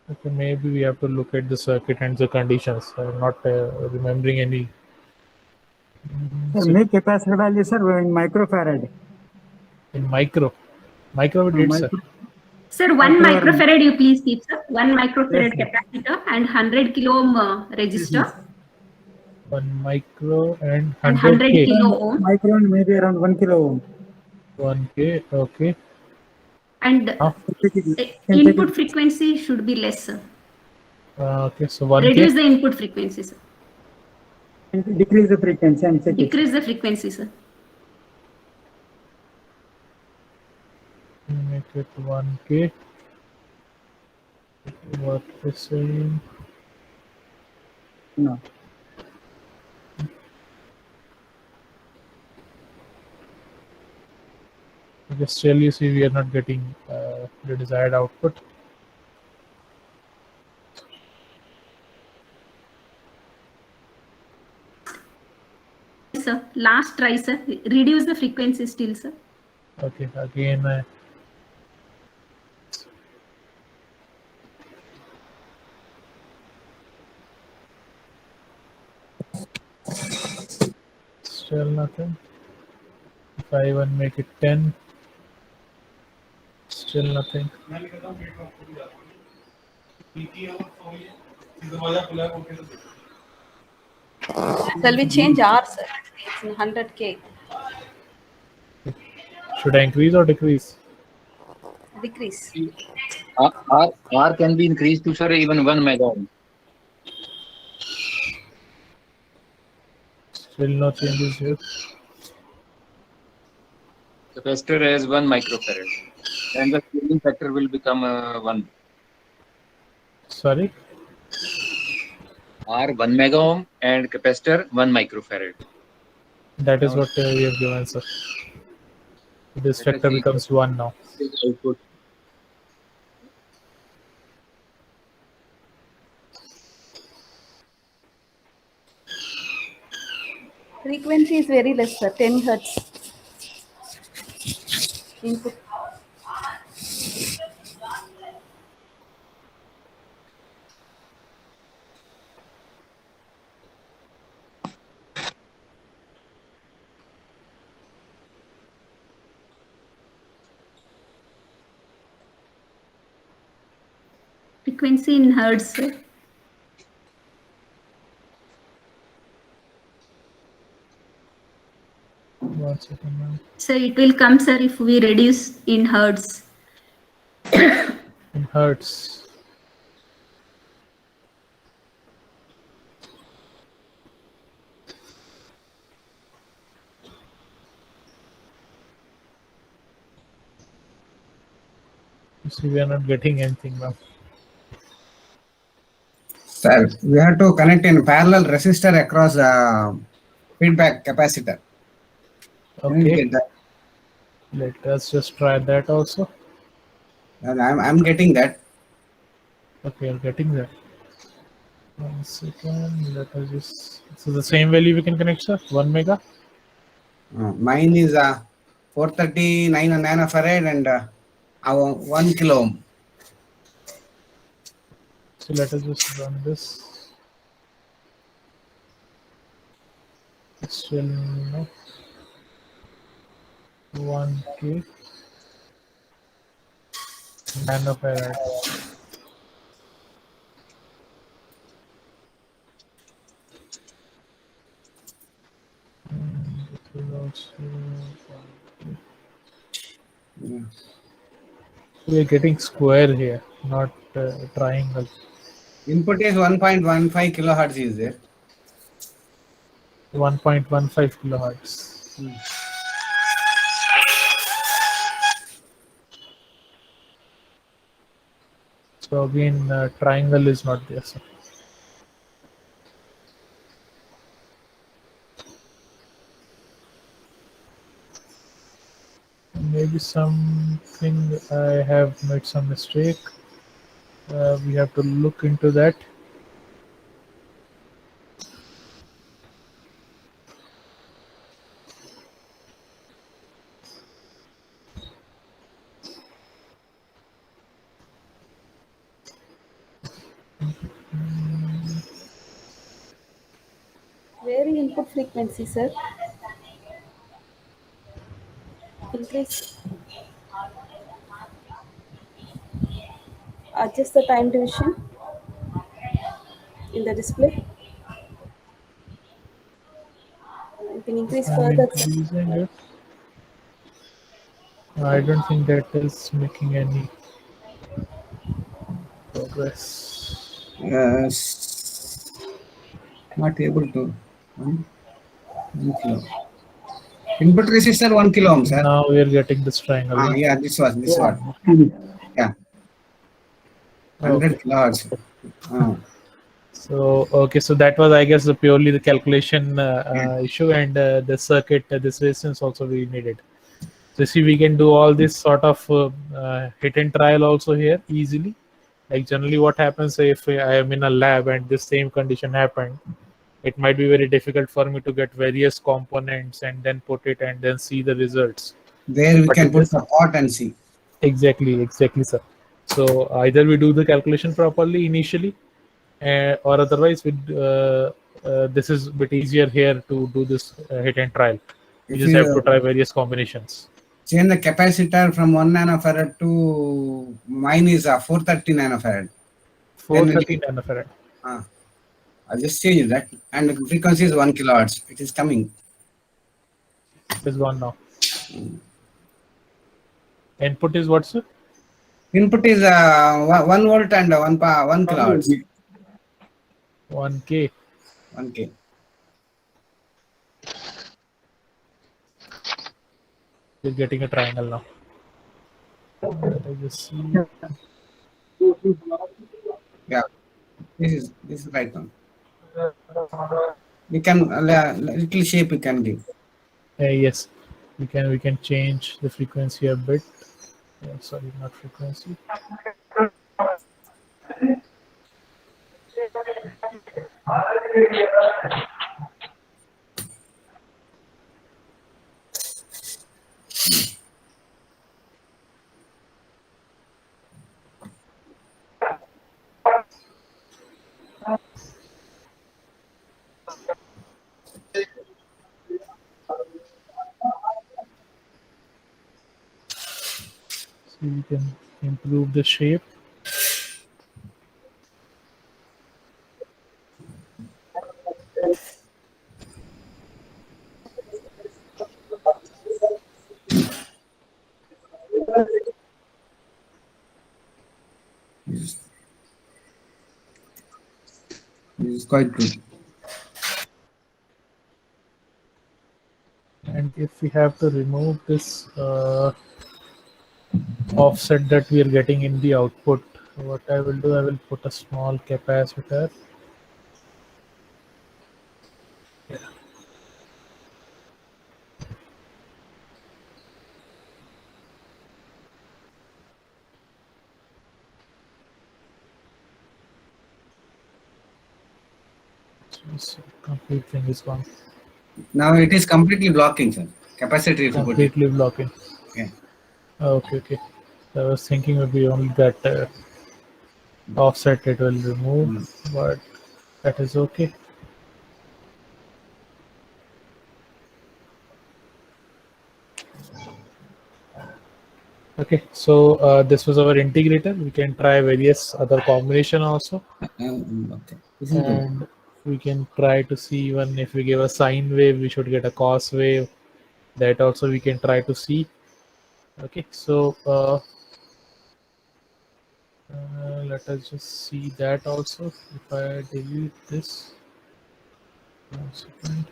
Okay, maybe we have to look at the circuit and the conditions. I'm not remembering any. Sir, make capacitor value, sir, in microfarad. In micro we did, sir. Sir, 1 microfarad you please keep, sir. 1 microfarad capacitor and 100 kilo ohm resistor. 1 micro and 100 100K. kilo ohm. Micro maybe around 1 kilo ohm. 1K, okay. And input frequency should be less, sir. Okay, so 1K. Reduce the input frequency, sir. Decrease the frequency and check it. Decrease the frequency, sir. Make it 1K. What is saying? No. Just still you see we are not getting the desired output. Sir, last try, sir. Reduce the frequency still, sir. Okay, again. Still nothing. If I even make it 10, still nothing. Shall we change R, sir? It's in 100K. Should I increase or decrease? Decrease. R can be increased to, sir, even 1 mega ohm. Still no changes here. Capacitor has 1 microfarad, and the scaling factor will become 1. Sorry? R 1 mega ohm and capacitor 1 microfarad. That is what we have given, sir. This factor becomes 1 now. Output. Frequency is very less, sir. 10 hertz. Input. Frequency in hertz, sir. One second now. So it will come, sir, if we reduce in hertz. In hertz. You see, we are not getting anything now. Sir, we have to connect in parallel resistor across feedback capacitor. Can you Okay. get that? Let us just try that also. And I'm getting that. Okay, I'm getting that. 1 second. Let us just. So the same value we can connect, sir? 1 mega? Mine is 439 nanofarad and 1 kilo ohm. So let us just run this. Still no. 1K nanofarad. This is also 1K. Yeah. We are getting square here, not triangle. Input is 1.15 kilohertz is there. 1.15 kilohertz. So again, triangle is not there, sir. Maybe something I have made some mistake. We have to look into that. Vary input frequency, sir. Increase. Adjust the time division in the display. You can increase I'm further, sir. increasing it. I don't think that is making any progress. Yes. Not able to. 1 kilo. Input resistor 1 kilo ohm, sir. Now we are getting this triangle. No? Yeah, this one. Yeah. 100 Okay. kilohertz. So okay, so that was, I guess, purely the calculation issue, and the circuit, this resistance also we needed. So see, we can do all this sort of hit and trial also here easily. Like generally, what happens if I am in a lab and this same condition happened, it might be very difficult for me to get various components and then put it and then see the results. There we But can in put this- the pot and see. Exactly, sir. So either we do the calculation properly initially, or otherwise this is a bit easier here to do this hit and trial. You If just you have to try various combinations. change the capacitor from 1 nanofarad to mine is 430 nanofarad. 430 nanofarad. I'll just change that. And the frequency is 1 kilohertz. It is coming. It is gone now. Input is what, sir? Input is 1 volt and 1 kilohertz. 1K. 1K. We're getting a triangle now. Let me just see. Yeah, this is right now. We can little shape we can give. Yes, we can change the frequency a bit. Sorry, not frequency. So we can improve the shape. This is quite good. And if we have to remove this offset that we are getting in the output, what I will do, I will put a small capacitor. Yeah. So this complete thing is gone. Now it is completely blocking, sir. Capacitor if you put it. Completely blocking. Yeah. Okay. I was thinking maybe only that offset it will remove, but that is okay. Okay, so this was our integrator. We can try various other combination also. Okay. And we can try to see even if we give a sine wave, we should get a cos wave. That also we can try to see. Okay, so let us just see that also. If I delete this, 1 second.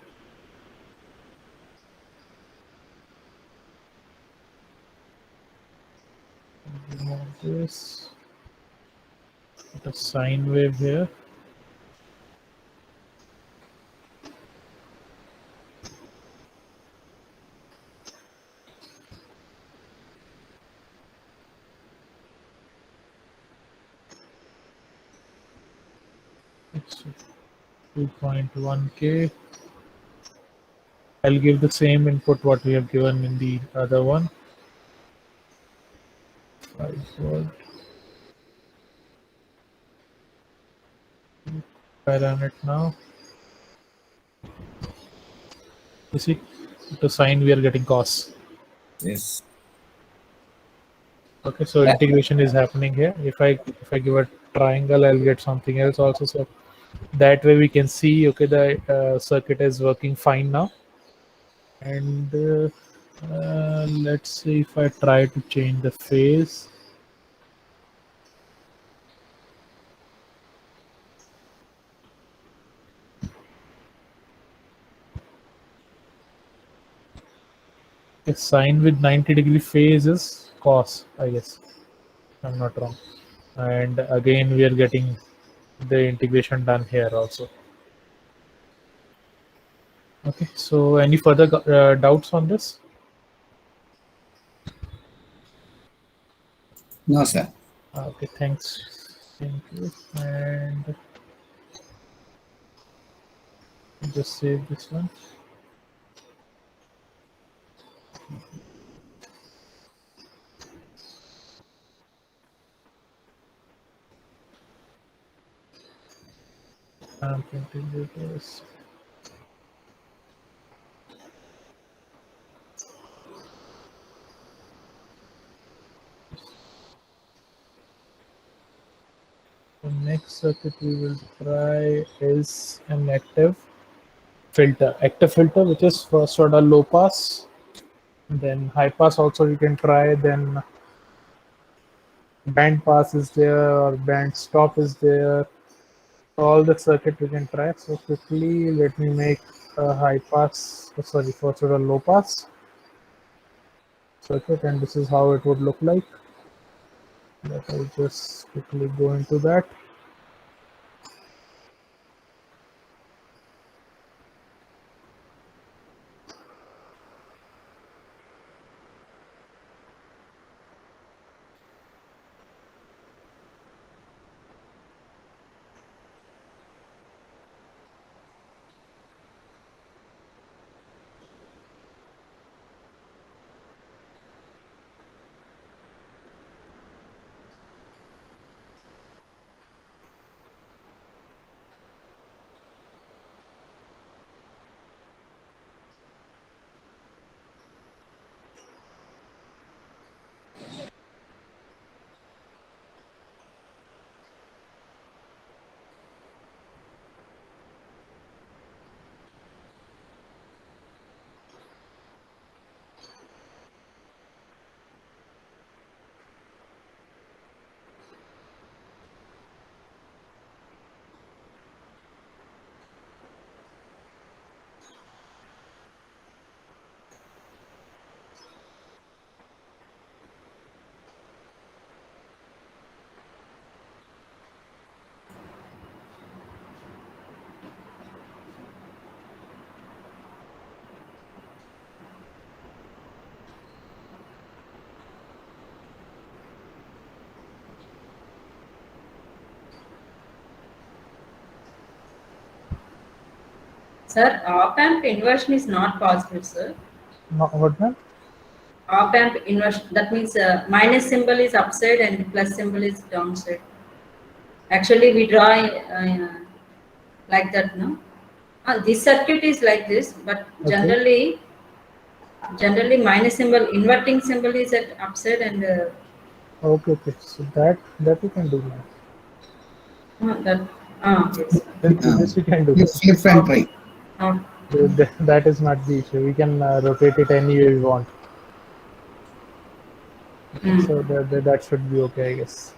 Remove this. Put a sine wave here. It's 2.1K. I'll give the same input what we have given in the other one. 5 volt. If I run it now, you see, the sine we are getting cos. Yes. Okay, so integration is happening here. If I give a triangle, I'll get something else also. So that way we can see, okay, the circuit is working fine now. And let's see if I try to change the phase. A sine with 90-degree phase is cos, I guess. I'm not wrong. And again, we are getting the integration done here also. Okay, so any further doubts on this? No, sir. Okay, thanks. Thank you. And just save this one. I'm continue this. The next circuit we will try is an active filter. Active filter, which is first order low pass, then high pass also you can try, then band pass is there or band stop is there. All the circuit we can try. So quickly let me make a high pass, first order low pass circuit, and this is how it would look like. Let I just quickly go into that. Sir, op-amp inversion is not possible, sir. What man? Op-amp inversion, that means minus symbol is upside and plus symbol is downside. Actually, we draw like that, no? This circuit is like this, but Okay. generally minus symbol, inverting symbol is at upside and Okay. So that we can do now. that. Yes. This we can do. Flip and try. That is not the issue. We can rotate it any way we want. So that should be okay, I guess.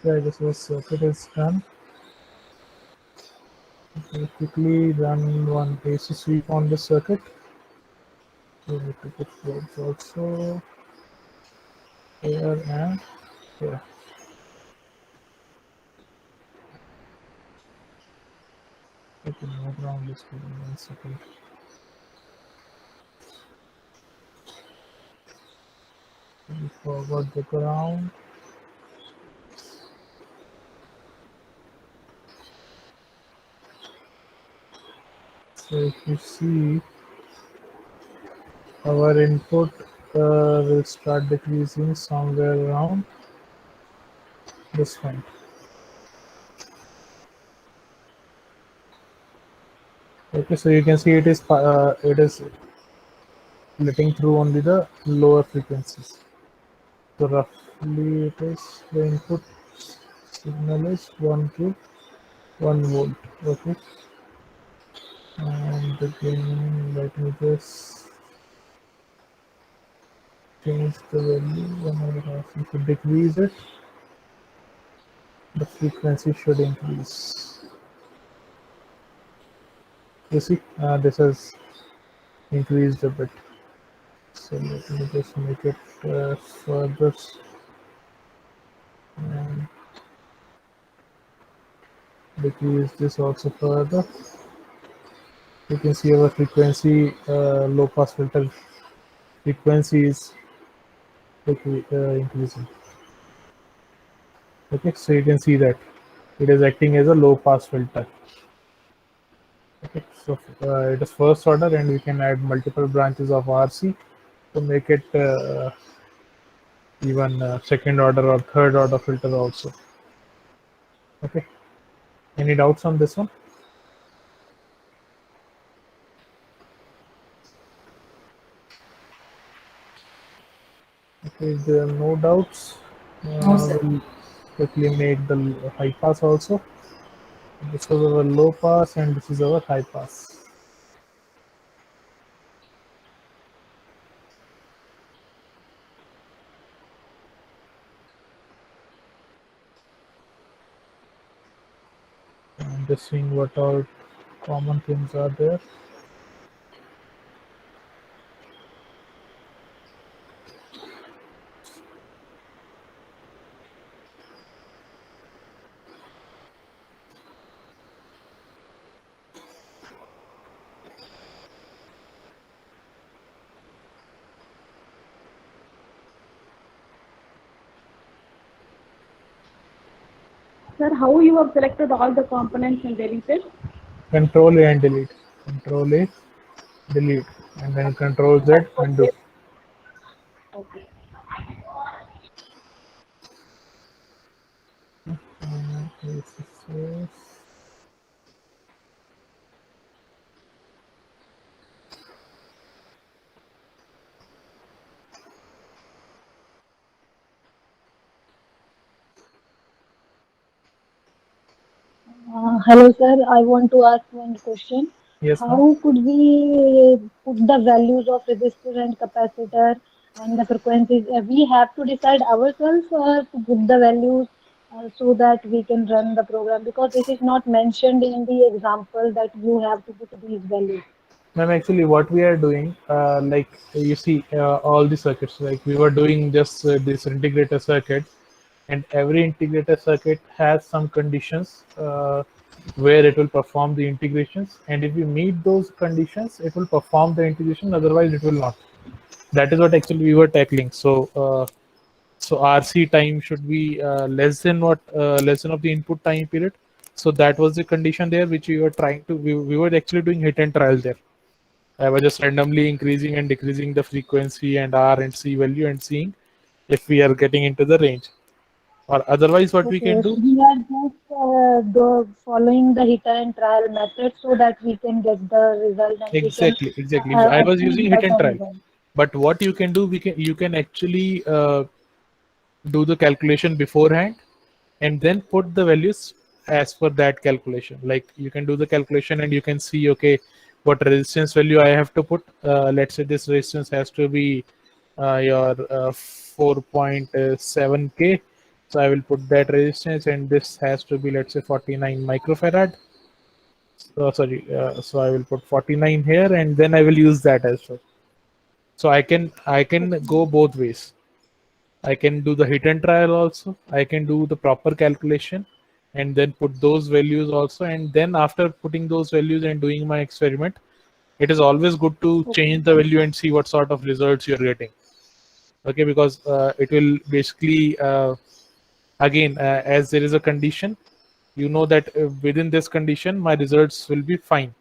Okay, this was circuit is done. Okay, quickly run one AC sweep on the circuit. We need to put probes also here and here. Okay, no ground is given 1 second. We forward the ground. So if you see, our input will start decreasing somewhere around this point. Okay, so you can see it is letting through only the lower frequencies. So roughly it is the input signal is 1 to 1 volt. Okay, and again let me just change the value. Whenever you should decrease it, the frequency should increase. You see, this has increased a bit. So let me just make it further and decrease this also further. You can see our frequency, low pass filter frequency is increasing. Okay, so you can see that it is acting as a low pass filter. Okay, so it is first order, and we can add multiple branches of RC to make it even second order or third order filter also. Okay, any doubts on this one? Okay, if there are no doubts, we'll quickly make the high pass also. This is our low pass and this is our high pass. I'm just seeing what all common things are there. Sir, how you have selected all the components and deleted? Control A and delete. Control A, delete, and then Control Z, undo. Okay. Hello, sir. I want to ask one question. Yes, How could we put the values of resistor and capacitor and the frequencies? We have to decide ourselves or to put the values so that we can run the program, because this is not mentioned in the example that you have to put these values. Ma'am, actually what we are doing, like you see all the circuits, like we were doing just this integrator circuit, and every integrator circuit has some conditions where it will perform the integrations, and if you meet those conditions it will perform the integration, otherwise it will not. That is what actually we were tackling. So so RC time should be less than of the input time period. So that was the condition there which we were trying to, we were actually doing hit and trial there. I was just randomly increasing and decreasing the frequency and R and C value and seeing if we are getting into the range. Or otherwise what we can do, We are just following the hit and trial method so that we can get the result and exactly we can I was achieve using hit and better trial, result. but what you can do, you can actually do the calculation beforehand and then put the values as per that calculation. Like you can do the calculation and you can see, okay, what resistance value I have to put. Let's say this resistance has to be your 4.7K, So I will put that resistance, and this has to be, let's say, 49 microfarad. So I will put 49 here, and then I will use that as well. So I can go both ways. I can do the hit and trial also. I can do the proper calculation and then put those values also. And then after putting those values and doing my experiment, it is always good to change the value and see what sort of results you're getting. Okay, because it will basically, again, as there is a condition, you know that within this condition, my results will be fine.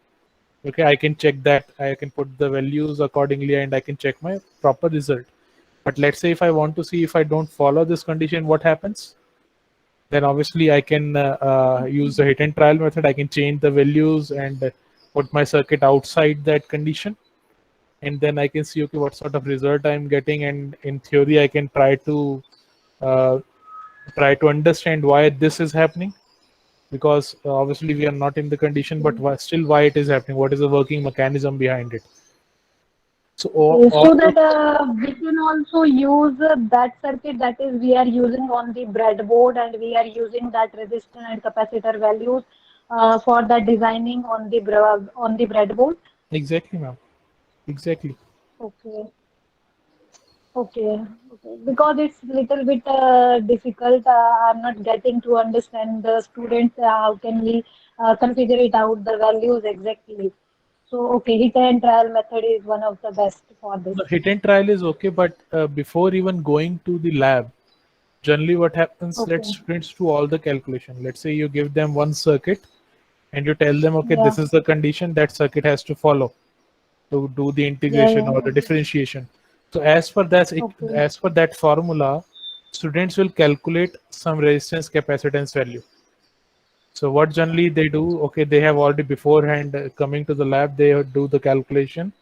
Okay, I can check that. I can put the values accordingly and I can check my proper result. But let's say if I want to see if I don't follow this condition, what happens? Then obviously I can use the hit and trial method. I can change the values and put my circuit outside that condition. And then I can see, okay, what sort of result I'm getting. And in theory, I can try to understand why this is happening. Because obviously we are not in the condition, but still why it is happening? What is the working mechanism behind it? So so that we can also use that circuit that is we are using on the breadboard, and we are using that resistor and capacitor values for the designing on the breadboard. Exactly, ma'am. Exactly. Okay. Okay. Because it's little bit difficult. I'm not getting to understand the students. How can we configure it out the values exactly? So okay, hit and trial method is one of the best for this. The hit and trial is okay, but before even going to the lab, generally what happens, let students do all the calculation. Let's say you give them one circuit and you tell them, okay, this is the condition that circuit has to follow to do the integration or the differentiation. So as per that formula, students will calculate some resistance capacitance value. So what generally they do, okay, they have already beforehand coming to the lab, they do the calculation,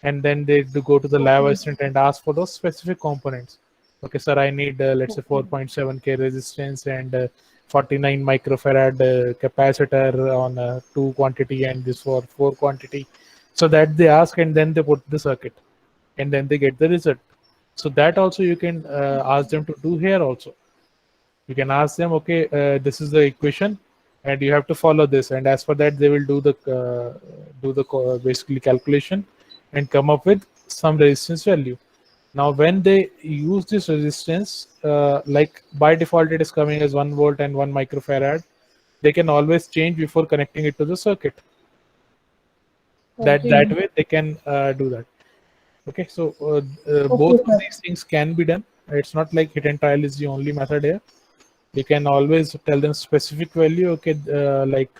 and then they do go to the lab assistant and ask for those specific components. Okay, sir, I need let's say 4.7K resistance and 49 microfarad capacitor on 2 quantity and this for 4 quantity. So that they ask, and then they put the circuit, and then they get the result. So that also you can ask them to do here also. You can ask them, okay, this is the equation and you have to follow this, and as for that they will do the basically calculation and come up with some resistance value. Now when they use this resistance, like by default it is coming as 1 volt and 1 microfarad, they can always change before connecting it to the circuit. That way they can do that. Okay, so both of these things can be done. It's not like hit and trial is the only method here. You can always tell them specific value. Okay, like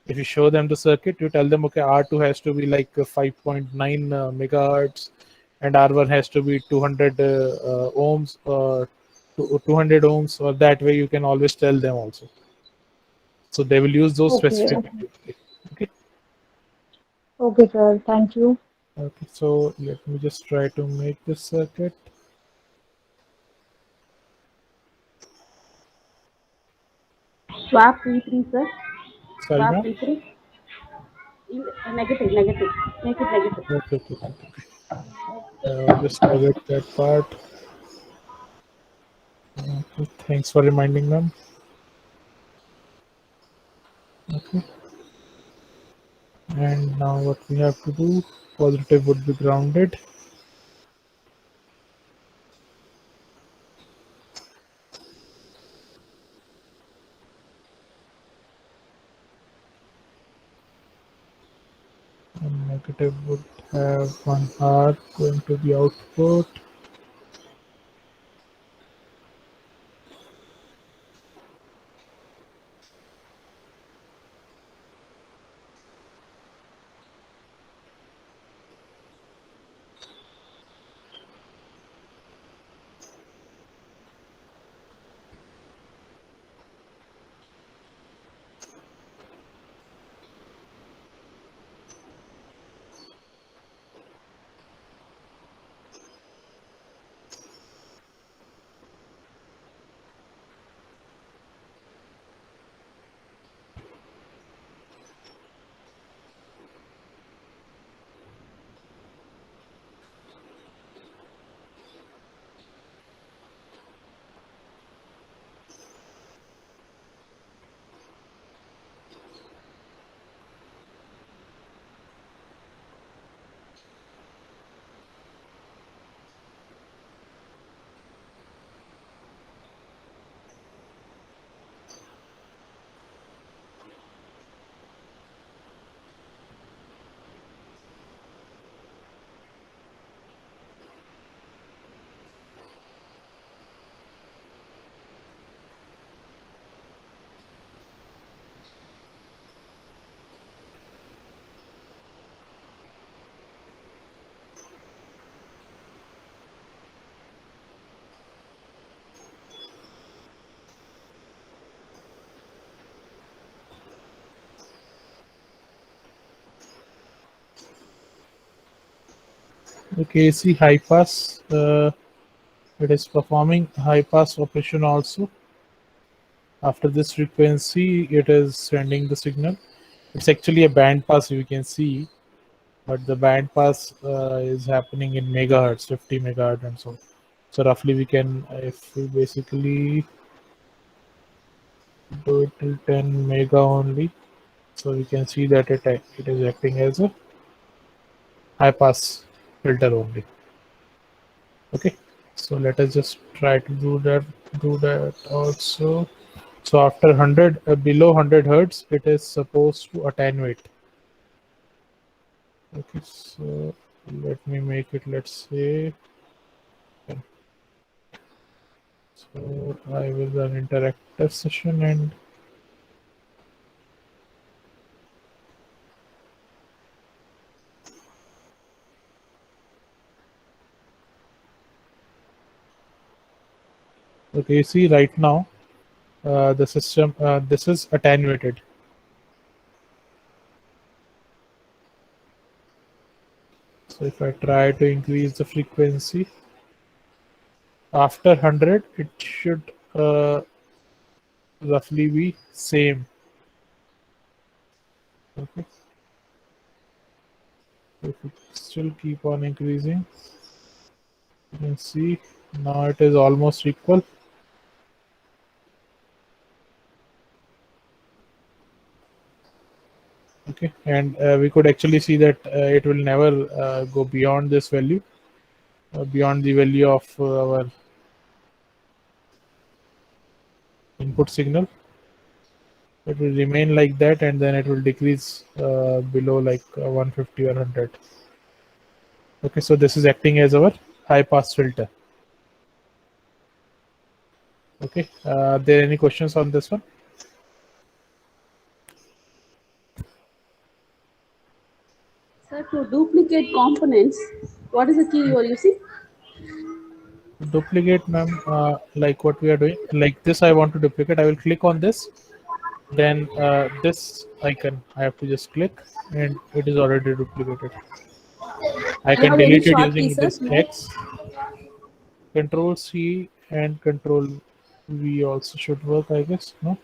if you show them the circuit, you tell them, okay, R2 has to be like 5.9 megahertz and R1 has to be 200 ohms or 200 ohms, or that way you can always tell them also. So they will use those specific values. Okay. Okay, sir. Thank you. Okay, so let me just try to make this circuit. Swap P3, sir. Sorry, Swap ma'am? P3. Negative. Make it negative. Okay. Just forget that part. Okay, thanks for reminding them. Okay. And now what we have to do, positive would be grounded. And negative would have 1 R going to the output. Okay, see high pass. It is performing high pass operation also. After this frequency, it is sending the signal. It's actually a band pass, you can see, but the band pass is happening in megahertz, 50 megahertz and so. So roughly we can, if we basically do it till 10 mega only, so we can see that it is acting as a high pass filter only. Okay, so let us just try to do that also. So after 100 below 100 hertz, it is supposed to attenuate. Okay, so let me make it, let's say 10. So I will run interactive session and okay, you see right now the system, this is attenuated. So if I try to increase the frequency, after 100, it should roughly be same. Okay. If it still keep on increasing, you can see now it is almost equal. Okay, and we could actually see that it will never go beyond this value, beyond the value of our input signal. It will remain like that, and then it will decrease below like 150 or 100. Okay, so this is acting as our high pass filter. Okay, are there any questions on this one? Sir, to duplicate components, what is the key you are using? Duplicate, ma'am, like what we are doing, like this I want to duplicate. I will click on this, then this icon I have to just click, and it is already duplicated. I can delete it using this X. Control C and Control V also should work, I guess. No,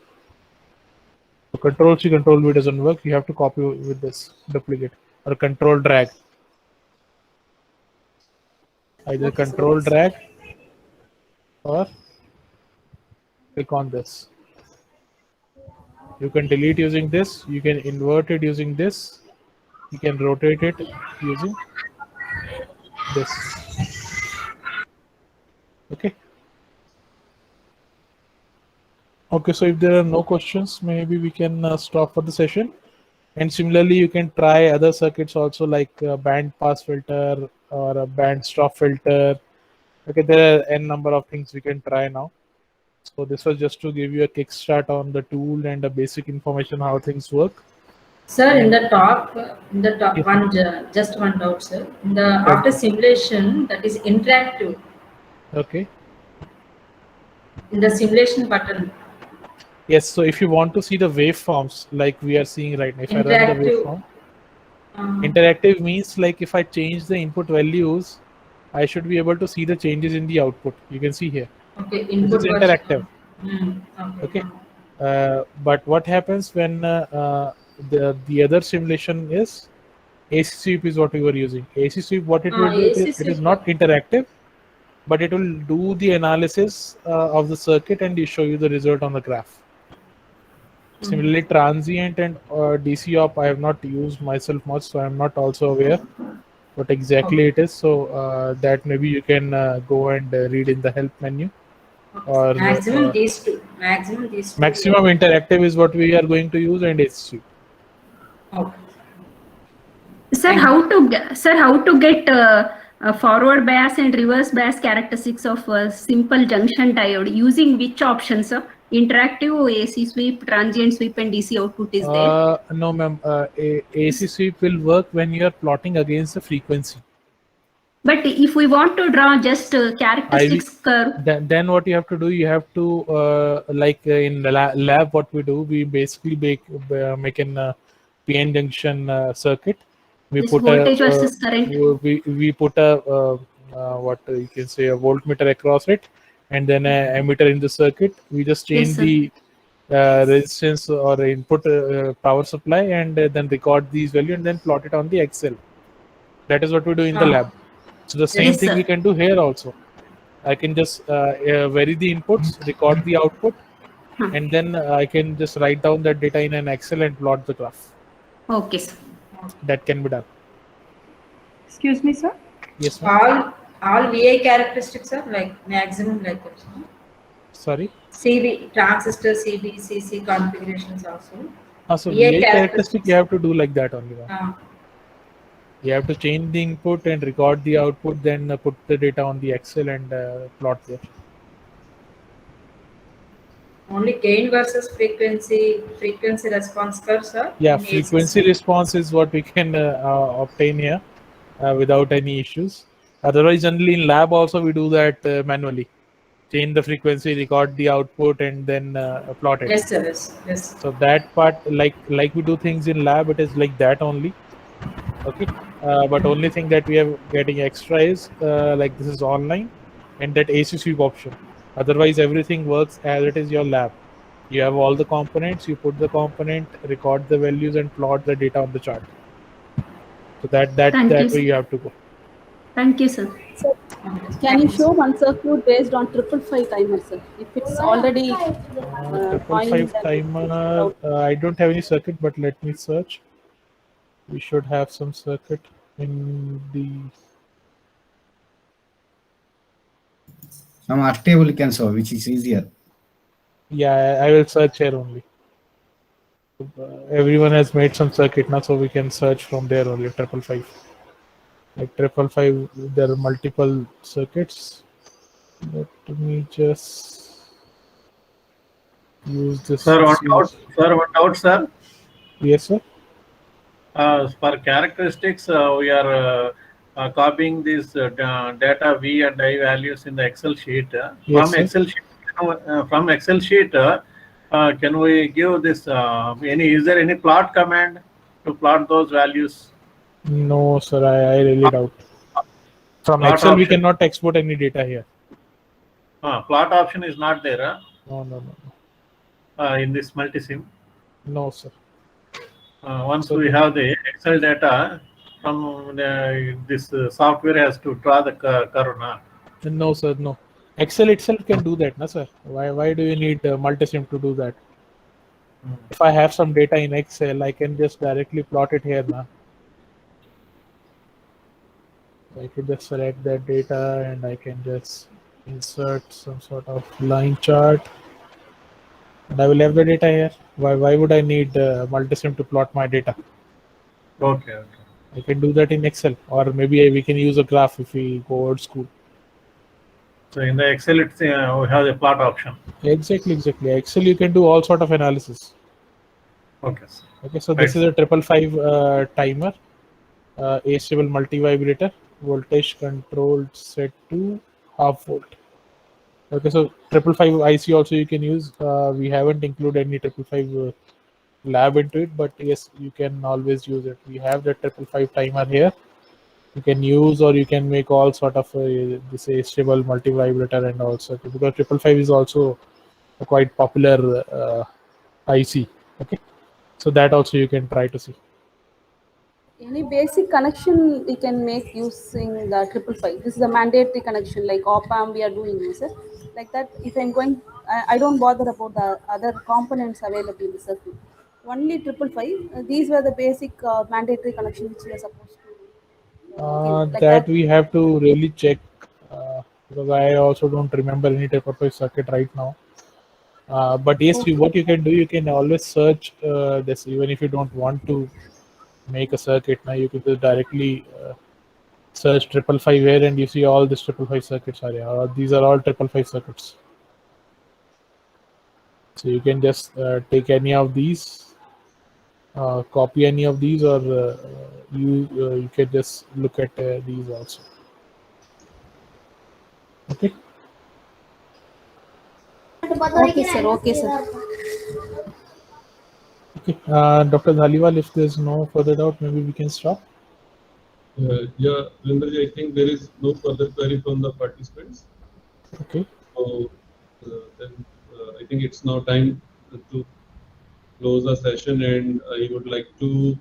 so Control C, Control V doesn't work. You have to copy with this duplicate, or Control drag. Either Control drag or click on this. You can delete using this, you can invert it using this, you can rotate it using this. Okay. Okay, so if there are no questions, maybe we can stop for the session. And similarly, you can try other circuits also, like a band pass filter or a band stop filter. Okay, there are n number of things we can try now. So this was just to give you a kickstart on the tool and the basic information how things work. Sir, in the top yes. One, just one doubt, sir. In the after simulation, that is interactive. Okay. In the simulation button. Yes, so if you want to see the waveforms like we are seeing right now, if I run the waveform, interactive means like if I change the input values, I should be able to see the changes in the output. You can see here. Okay, this is interactive. Okay. But what happens when the other simulation is AC sweep is what we were using. AC sweep, what it will do, it is not interactive, but it will do the analysis of the circuit and show you the result on the graph. Similarly, transient and DC op I have not used myself much, so I am not also aware what exactly it is. So that maybe you can go and read in the help menu. Or maximum these two. Maximum interactive is what we are going to use, and AC. Okay. Sir, how to get forward bias and reverse bias characteristics of a simple junction diode using which option, sir? Interactive, AC sweep, transient sweep, and DC output is there? No, ma'am. AC sweep will work when you are plotting against the frequency. But if we want to draw just characteristics curve, then what you have to do, you have to like in the lab, what we do, we basically make an PN junction circuit, We This put voltage a versus current. we put a what you can say a voltmeter across it, and then a emitter in the circuit. We just change Yes, sir. the resistance or input power supply, and then record these value and then plot it on the Excel. That is what we do in the Ah. lab. So the same Yes, thing sir. we can do here also. I can just vary the inputs, record the output, and then I can just write down that data in an Excel and plot the graph. Okay, sir. That can be done. Excuse me, sir. Yes, ma'am. All VI characteristics are like maximum like that. No? Sorry. CV transistor CB CC configurations also. So VI characteristic you have to do like that only. You have to change the input and record the output, then put the data on the Excel and plot there. Only gain versus frequency response curves are. Yeah, in frequency ACC. response is what we can obtain here without any issues. Otherwise, generally in lab also we do that manually. Change the frequency, record the output, and then plot it. Yes, sir. Yes. So that part, like we do things in lab, it is like that only. Okay. But only thing that we are getting extra is like this is online, and that AC sweep option. Otherwise, everything works as it is your lab. You have all the components, you put the component, record the values, and plot the data on the chart. So that way you have to go. Thank you, sir. So, can you show one circuit based on 555 timer, sir? If it's already 555 timer, I don't have any circuit, but let me search. We should have some circuit in the. Some art table you can show, which is easier. Yeah, I will search here only. Everyone has made some circuit now, so we can search from there only. 555. Like 555, there are multiple circuits. Let me just use this. Sir, one doubt, sir. Yes, sir. For characteristics, we are copying this data V and I values in the Excel sheet. Yes, From Excel sheet, can we give this? Is there any plot command to plot those values? No, sir. I really doubt. From Plot Excel, we option. cannot export any data here. Plot option is not there. No. In this multisim. No, sir. Once we have the Excel data, from this software has to draw the curve. No, sir. No. Excel itself can do that, no, sir. Why do you need multisim to do that? If I have some data in Excel, I can just directly plot it here now. I can just select that data and I can just insert some sort of line chart. And I will have the data here. Why would I need multisim to plot my data? Okay. I can do that in Excel, or maybe we can use a graph if we go old school. So in the Excel, we have the plot option. Exactly. Excel, you can do all sort of analysis. Okay. So this is a 555 timer, A-stable multi-vibrator, voltage controlled set to half volt. Okay, so 555 IC also you can use. We haven't included any 555 lab into it, but yes, you can always use it. We have the 555 timer here. You can use, or you can make all sort of this A-stable multi-vibrator and also, because 555 is also a quite popular IC. Okay, so that also you can try to see. Any basic connection we can make using the 555. This is a mandatory connection, like op-amp we are doing, sir. Like that, if I'm going, I don't bother about the other components available in the circuit. Only 555. These were the basic mandatory connections which we are supposed to. That we have to really check because I also don't remember any 555 circuit right now. But yes, Okay. What you can do, you can always search this, even if you don't want to make a circuit. Now you can just directly search 555 here, and you see all these 555 circuits are here. These are all 555 circuits. So you can just take any of these, copy any of these, or you can just look at these also. Okay. Okay, sir. Okay, sir. Okay, Dr. Dhaliwal, if there's no further doubt, maybe we can stop. Yeah, Vindraji, I think there is no further query from the participants. Okay. So then I think it's now time to close the session, and I would like to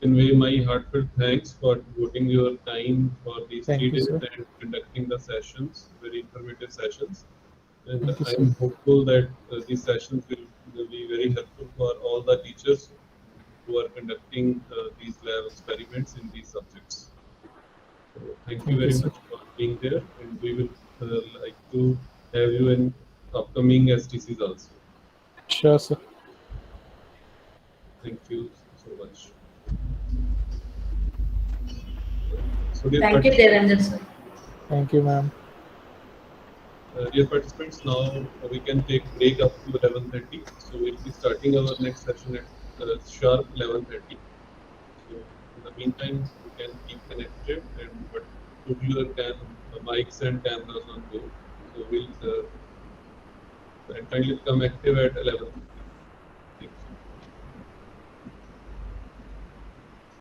convey my heartfelt thanks for devoting your time for these Thank 3 you, days sir. and conducting the sessions, very informative sessions. And Thank you, I'm sir. hopeful that these sessions will be very helpful for all the teachers who are conducting these lab experiments in these subjects. So thank you very sir. much for being there, and we will like to have you in upcoming STCs also. Sure, sir. Thank you so much. So dear Thank you, Devendra sir. Thank you, ma'am. Dear participants, now we can take break up to 11:30. So we'll be starting our next session at sharp 11:30. So in the meantime, you can keep connected, but put your mics and cameras on go. So we'll and kindly become active at 11:30.